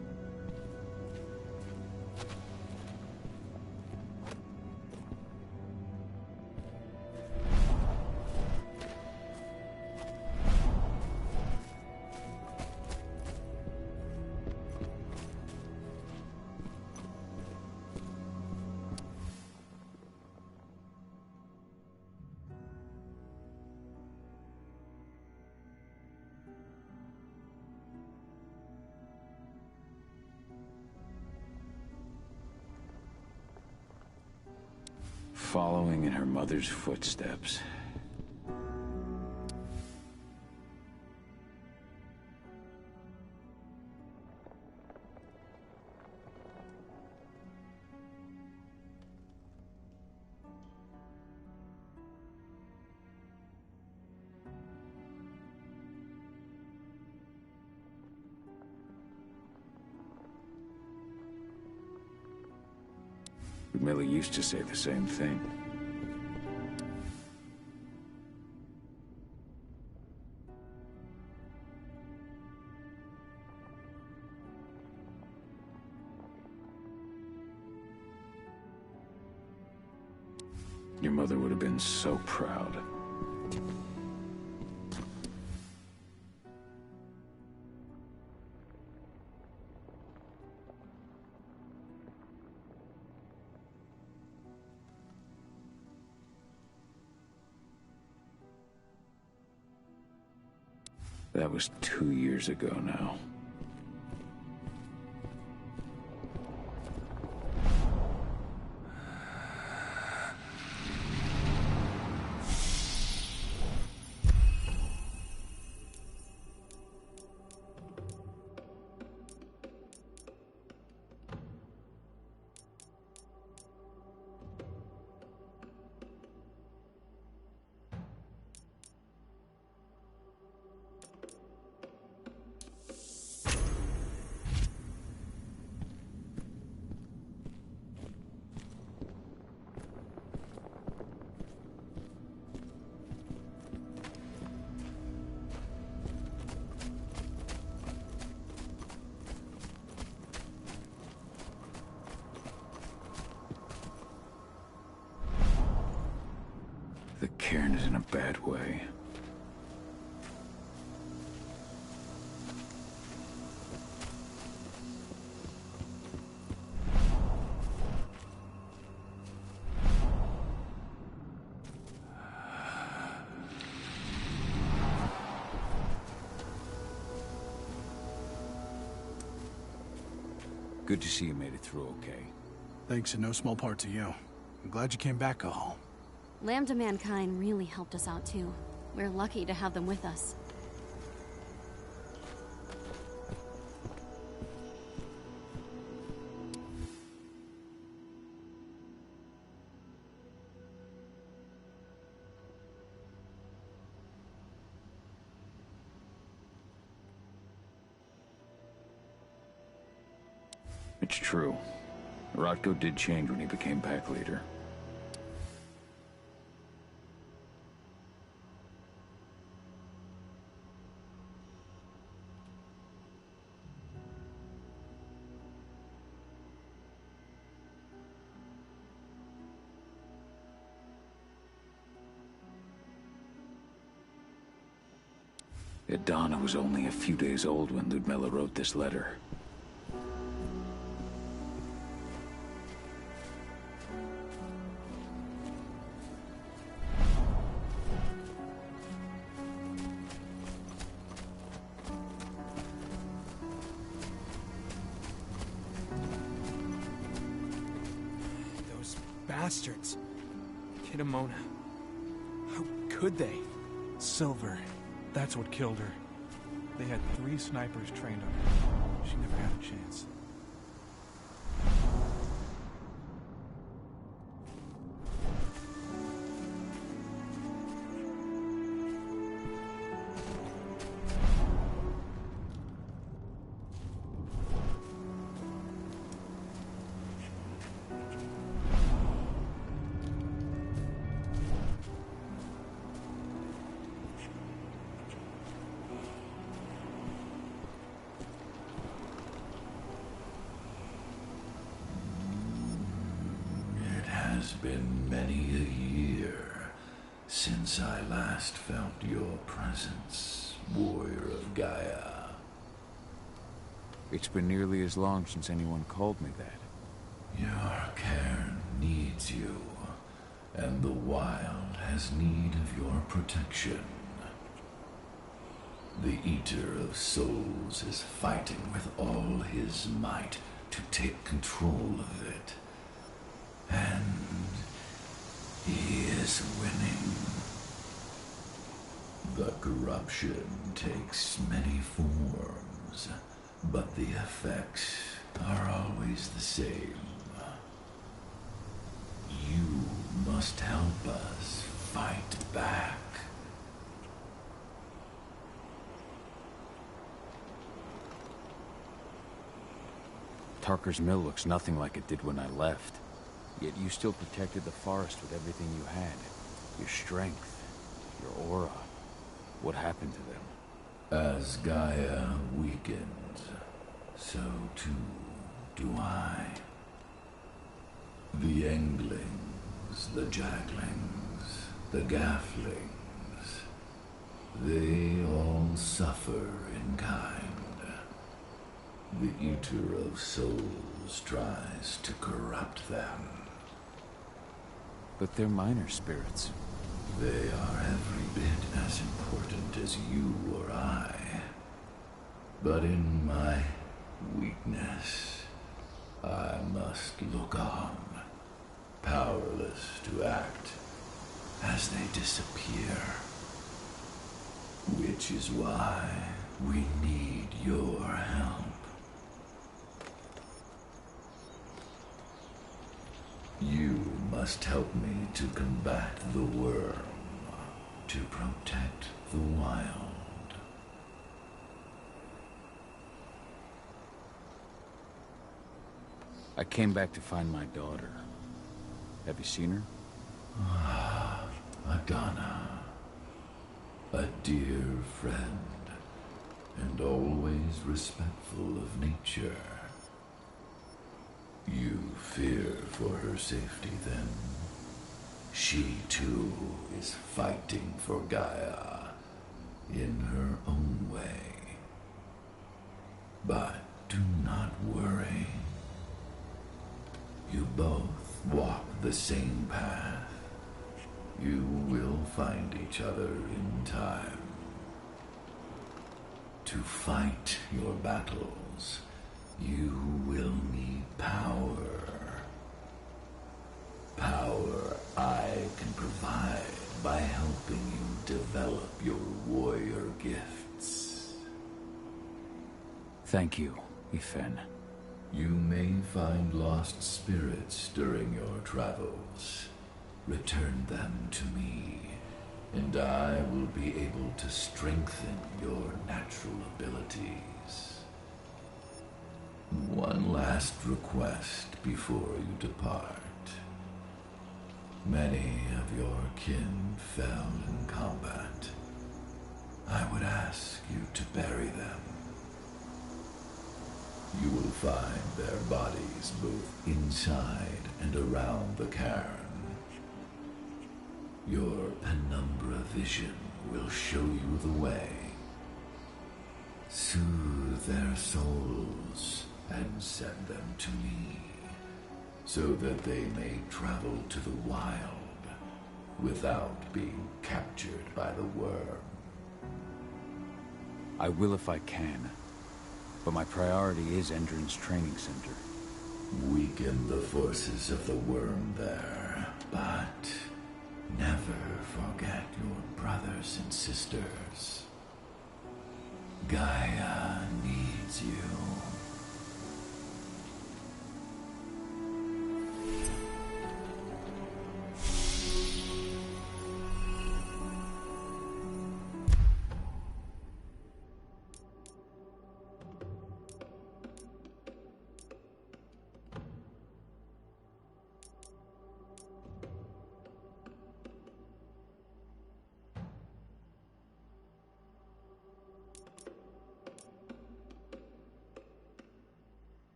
Following in her mother's footsteps. Millie used to say the same thing. Your mother would have been so proud. That was 2 years ago now. The cairn is in a bad way. Good to see you made it through okay. Thanks in no small part to you. I'm glad you came back, Cahal. Lambda Mankind really helped us out too. We're lucky to have them with us. It's true. Rotko did change when he became pack leader. Donna was only a few days old when Ludmilla wrote this letter. Those bastards. Kid Amona. How could they? Silver. That's what killed her. They had 3 snipers trained on her. She never had a chance. been many a year since I last felt your presence, warrior of Gaia. It's been nearly as long since anyone called me that. Your cairn needs you, and the wild has need of your protection. The Eater of Souls is fighting with all his might to take control of it. And he is winning. The corruption takes many forms, but the effects are always the same. You must help us fight back. Tarker's Mill looks nothing like it did when I left. Yet you still protected the forest with everything you had. Your strength, your aura. What happened to them? As Gaia weakens, so too do I. The Englings, the Jacklings, the Gafflings, they all suffer in kind. The Eater of Souls tries to corrupt them. But they're minor spirits. They are every bit as important as you or I. But in my weakness, I must look on, powerless to act as they disappear. Which is why we need your help. You must help me to combat the worm, to protect the wild. I came back to find my daughter. Have you seen her? Ah, Adana. A dear friend, and always respectful of nature. You fear for her safety, then? She, too, is fighting for Gaia, in her own way. But do not worry. You both walk the same path. You will find each other in time. To fight your battles, you will need power. Power I can provide by helping you develop your warrior gifts. Thank you, Ethan. You may find lost spirits during your travels. Return them to me, and I will be able to strengthen your natural abilities. One last request before you depart. Many of your kin fell in combat. I would ask you to bury them. You will find their bodies both inside and around the cairn. Your penumbra vision will show you the way. Soothe their souls and send them to me, so that they may travel to the wild without being captured by the worm. I will if I can, but my priority is Endron's training center. Weaken the forces of the worm there, but never forget your brothers and sisters. Gaia needs you.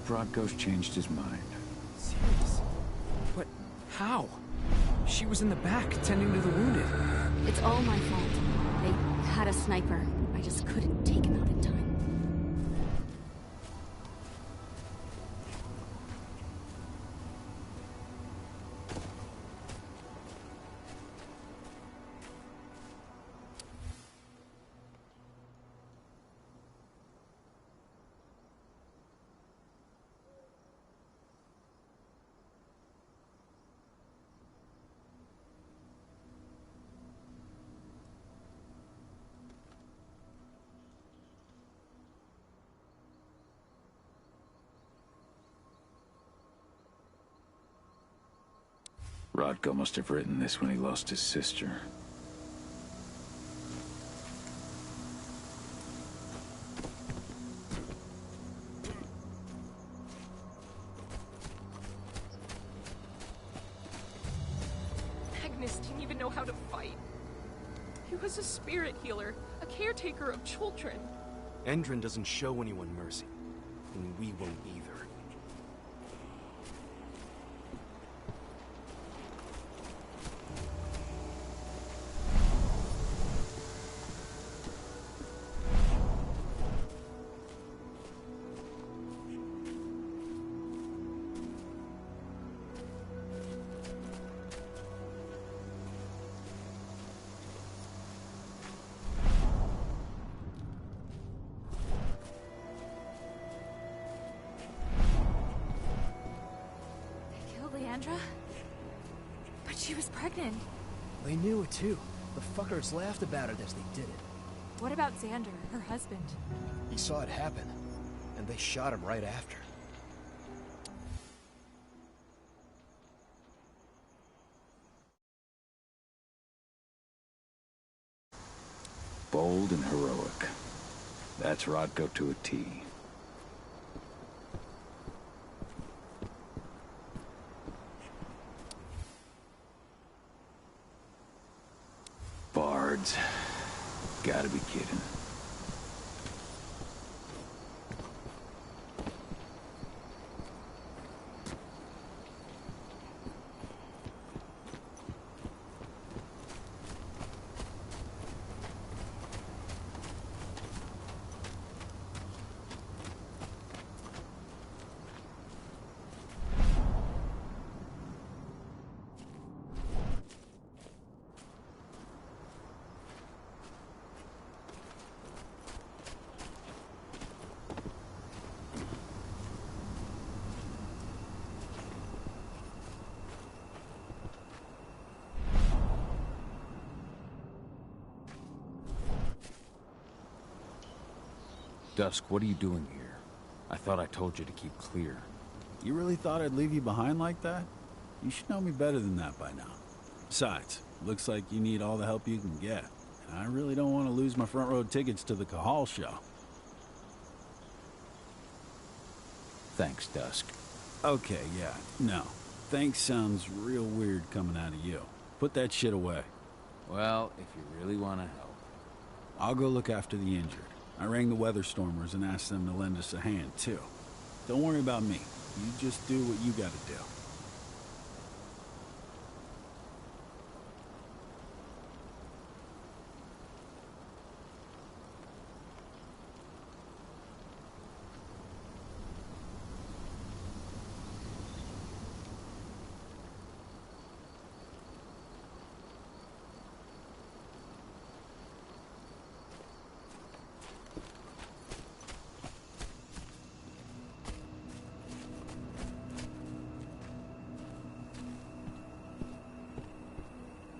Rodko's changed his mind. Serious? But how? She was in the back, tending to the wounded. It's all my fault. They had a sniper. I just couldn't take him out in time. Rodko must have written this when he lost his sister. Magnus didn't even know how to fight. He was a spirit healer, a caretaker of children. Endron doesn't show anyone mercy, and we won't either. But she was pregnant. They knew it too. The fuckers laughed about it as they did it. What about Xander, her husband? He saw it happen, and they shot him right after. Bold and heroic. That's Rodko to a T. Bards. Gotta be kidding. Dusk, what are you doing here? I thought I told you to keep clear. You really thought I'd leave you behind like that? You should know me better than that by now. Besides, looks like you need all the help you can get. And I really don't want to lose my front row tickets to the Cahal show. Thanks, Dusk. Okay, yeah, no. Thanks sounds real weird coming out of you. Put that shit away. Well, if you really want to help. I'll go look after the injured. I rang the Weatherstormers and asked them to lend us a hand, too. Don't worry about me. You just do what you gotta do.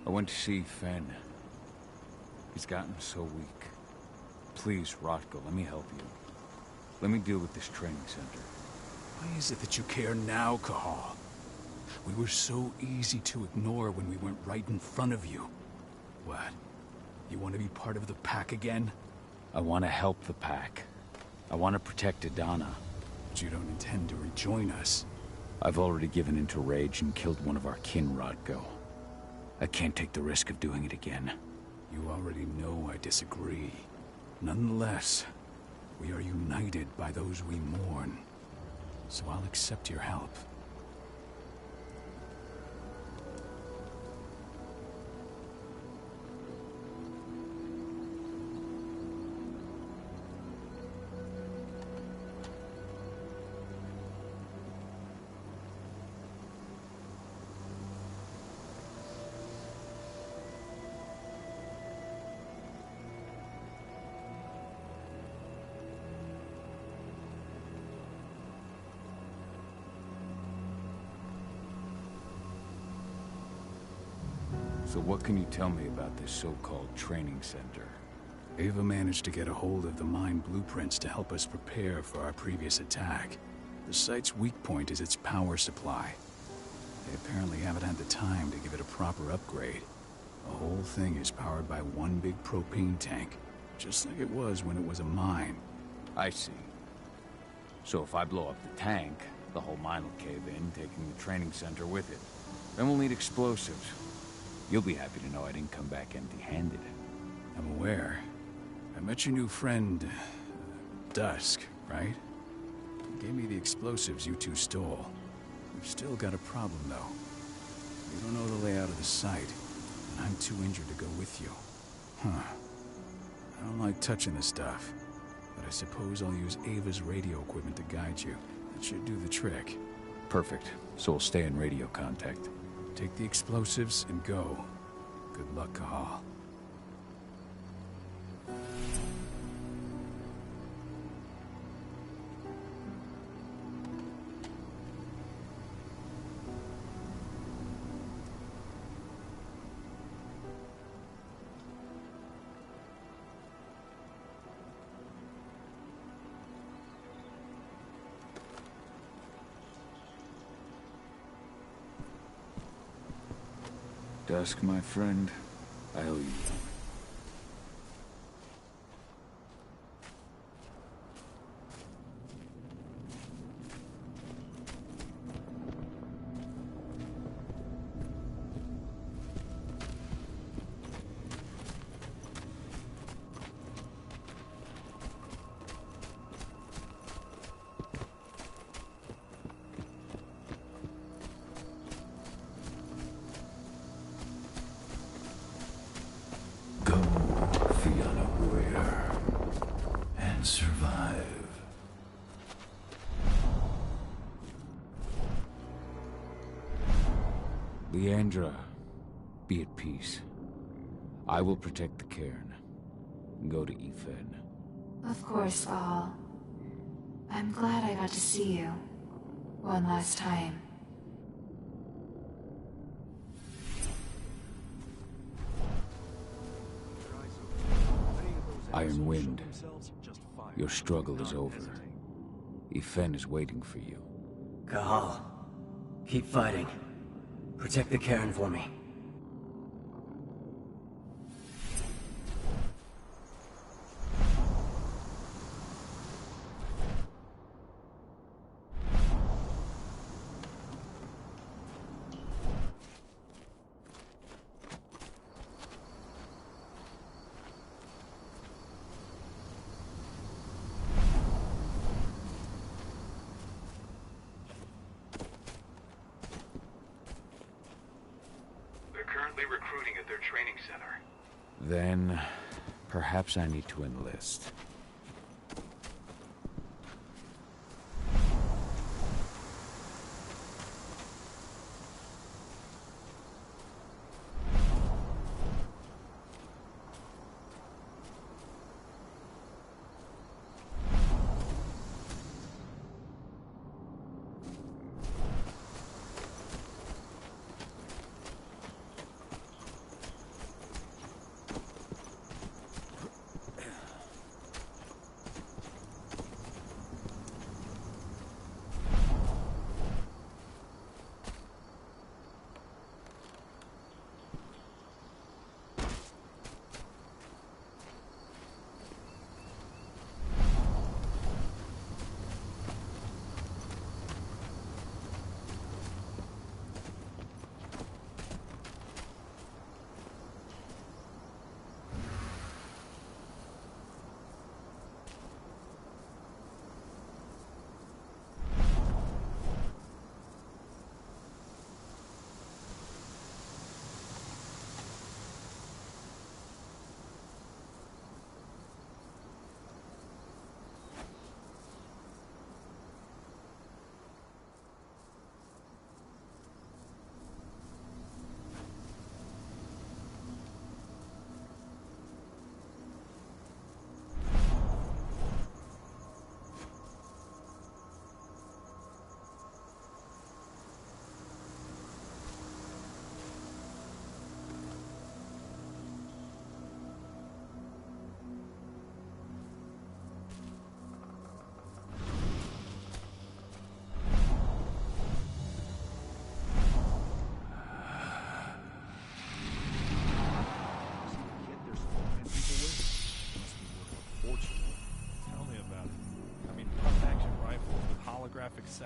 I went to see Fenn. He's gotten so weak. Please, Rodko, let me help you. Let me deal with this training center. Why is it that you care now, Cahal? We were so easy to ignore when we went right in front of you. What? You want to be part of the pack again? I want to help the pack. I want to protect Adana. But you don't intend to rejoin us. I've already given in to rage and killed one of our kin, Rodko. I can't take the risk of doing it again. You already know I disagree. Nonetheless, we are united by those we mourn. so I'll accept your help. So what can you tell me about this so-called training center? Ava managed to get a hold of the mine blueprints to help us prepare for our previous attack. The site's weak point is its power supply. They apparently haven't had the time to give it a proper upgrade. The whole thing is powered by one big propane tank, just like it was when it was a mine. I see. So if I blow up the tank, the whole mine will cave in, taking the training center with it. Then we'll need explosives. You'll be happy to know I didn't come back empty-handed. I'm aware. I met your new friend, Dusk, right? He gave me the explosives you two stole. We've still got a problem, though. You don't know the layout of the site, and I'm too injured to go with you. Huh. I don't like touching the stuff, but I suppose I'll use Ava's radio equipment to guide you. That should do the trick. Perfect. So we'll stay in radio contact. Take the explosives and go. Good luck, Kahal. Dusk, my friend, I owe you one. Survive. Leandra, be at peace. I will protect the cairn. Go to Ethan. Of course, Val. I'm glad I got to see you. One last time. Iron Wind, your struggle is over. Ethan is waiting for you. Kahal, keep fighting. Protect the cairn for me. Recruiting at their training center. Then, perhaps I need to enlist.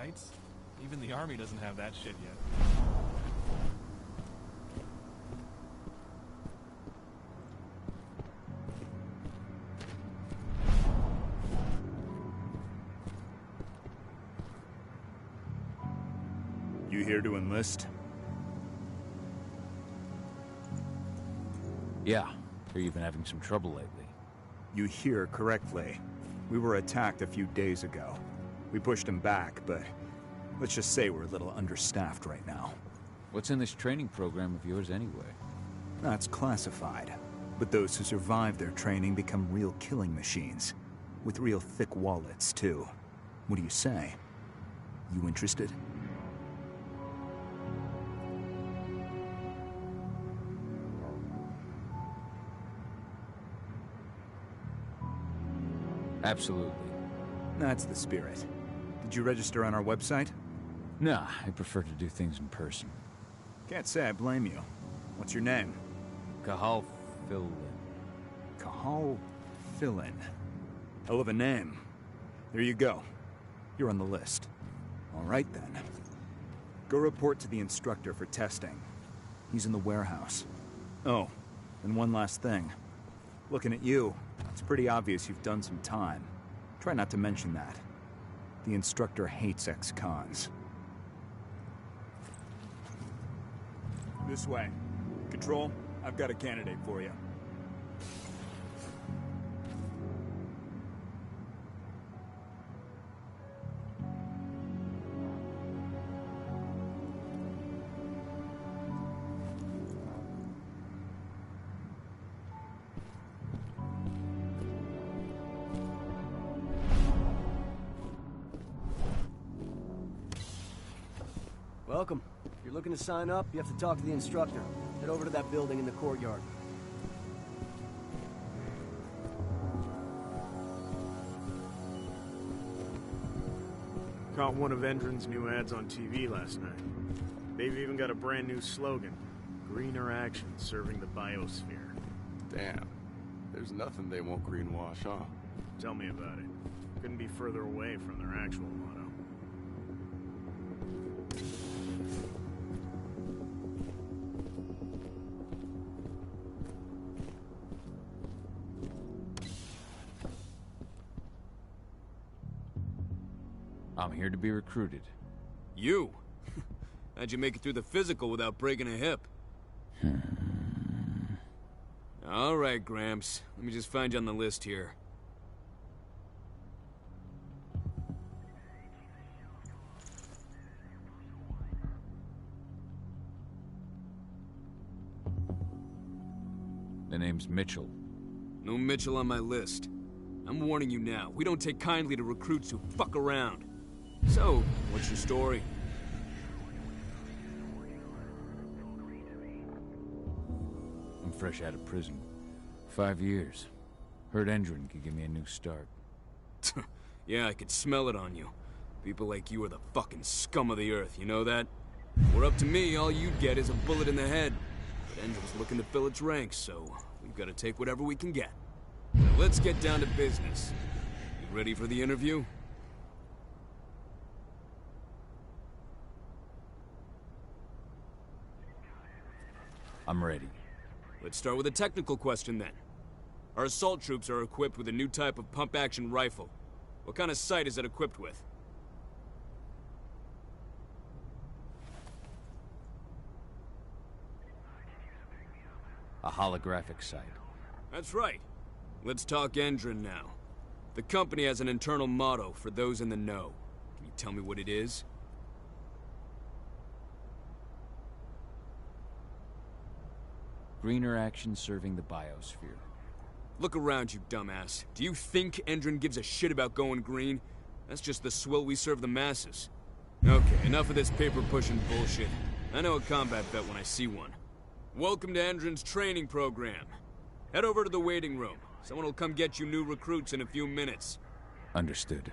sights? Even the army doesn't have that shit yet. You here to enlist? Yeah. Hear you've been having some trouble lately. You hear correctly. We were attacked a few days ago. We pushed them back, but let's just say we're a little understaffed right now. What's in this training program of yours anyway? That's classified. But those who survive their training become real killing machines. With real thick wallets, too. What do you say? You interested? Absolutely. That's the spirit. Did you register on our website? Nah, I prefer to do things in person. Can't say I blame you. What's your name? Cahal Philin. Cahal Philin. Hell of a name. There you go. You're on the list. All right, then. Go report to the instructor for testing. He's in the warehouse. Oh, and one last thing. Looking at you, it's pretty obvious you've done some time. Try not to mention that. The instructor hates ex-cons. This way. Control, I've got a candidate for you. Welcome. If you're looking to sign up, you have to talk to the instructor. Head over to that building in the courtyard. Caught one of Endron's new ads on TV last night. They've even got a brand new slogan. Greener action serving the biosphere. Damn. There's nothing they won't greenwash, huh? Tell me about it. Couldn't be further away from their actual motto. I'm here to be recruited. You? How'd you make it through the physical without breaking a hip? All right, Gramps. Let me just find you on the list here. The name's Mitchell. No Mitchell on my list. I'm warning you now. We don't take kindly to recruits who fuck around. So, what's your story? I'm fresh out of prison. 5 years. Heard Endron could give me a new start. Yeah, I could smell it on you. People like you are the fucking scum of the earth, you know that? Were up to me, all you'd get is a bullet in the head. But Endron's looking to fill its ranks, so we've got to take whatever we can get. Now let's get down to business. You ready for the interview? I'm ready. Let's start with a technical question then. Our assault troops are equipped with a new type of pump-action rifle. What kind of sight is it equipped with? A holographic sight. That's right. Let's talk Endron now. The company has an internal motto for those in the know. Can you tell me what it is? Greener action serving the biosphere. Look around, you dumbass. Do you think Endron gives a shit about going green? That's just the swill we serve the masses. Okay, enough of this paper-pushing bullshit. I know a combat vet when I see one. Welcome to Endron's training program. Head over to the waiting room. Someone will come get you new recruits in a few minutes. Understood.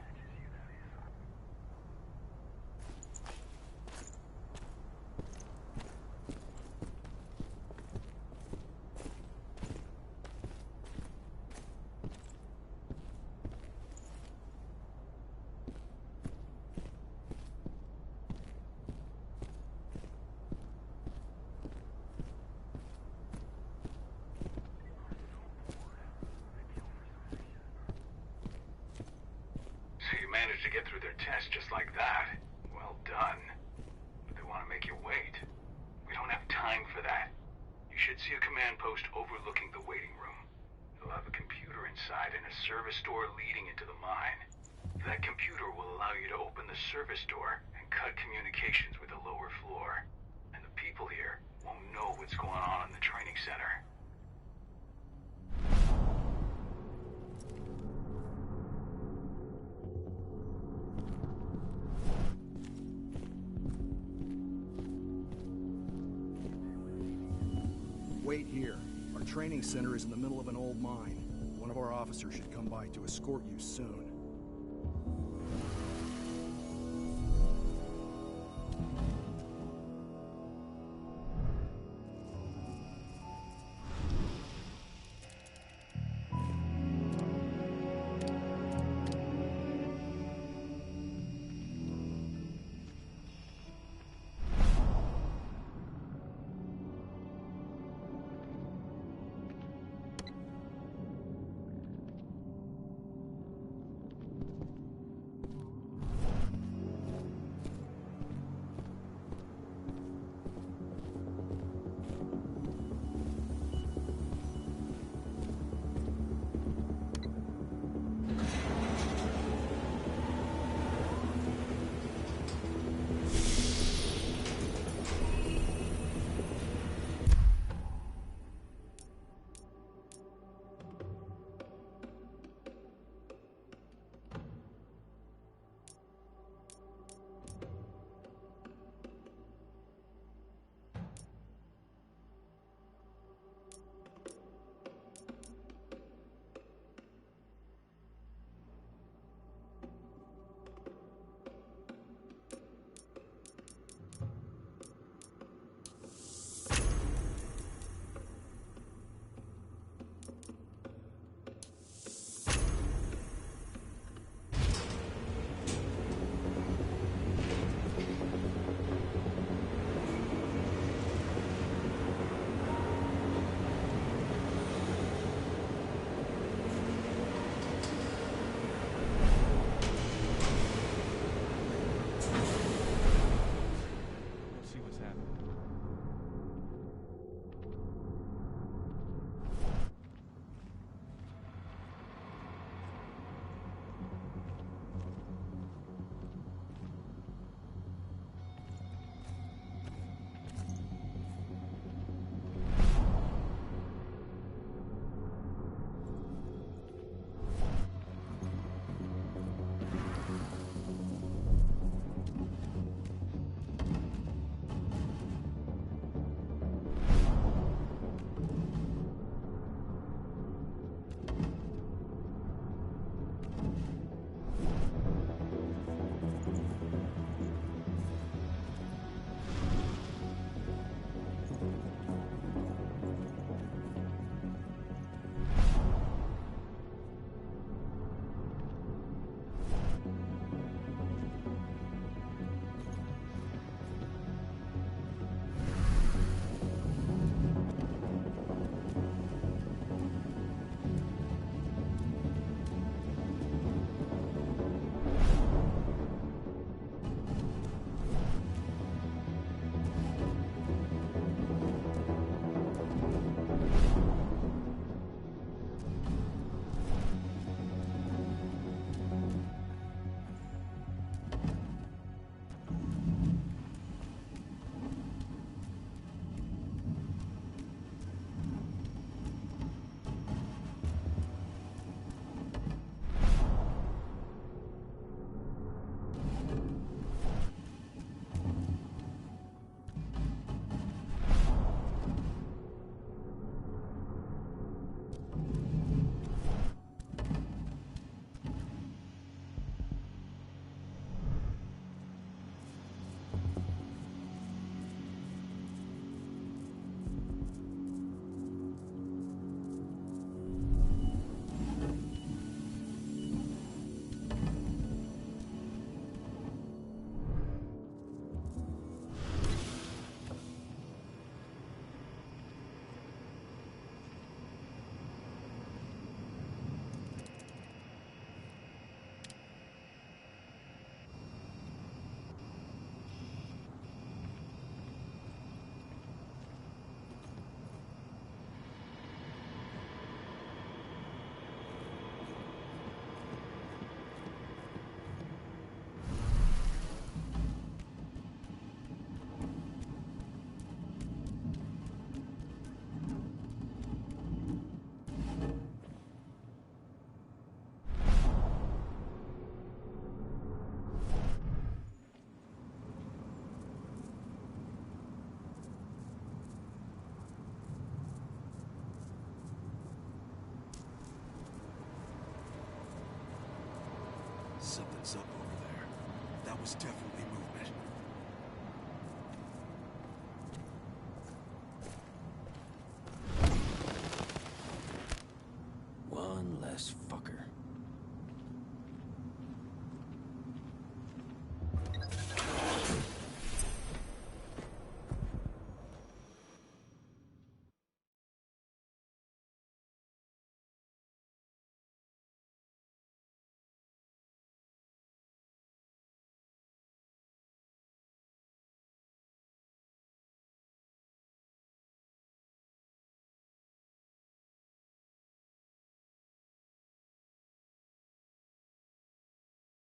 managed to get through their test just like that. Well done. But they want to make you wait. We don't have time for that. You should see a command post overlooking the waiting room. It'll have a computer inside and a service door leading into the mine. That computer will allow you to open the service door and cut communications with the lower floor. And the people here won't know what's going on in the training center. Wait here. Our training center is in the middle of an old mine. One of our officers should come by to escort you soon. Something's up over there. That was definitely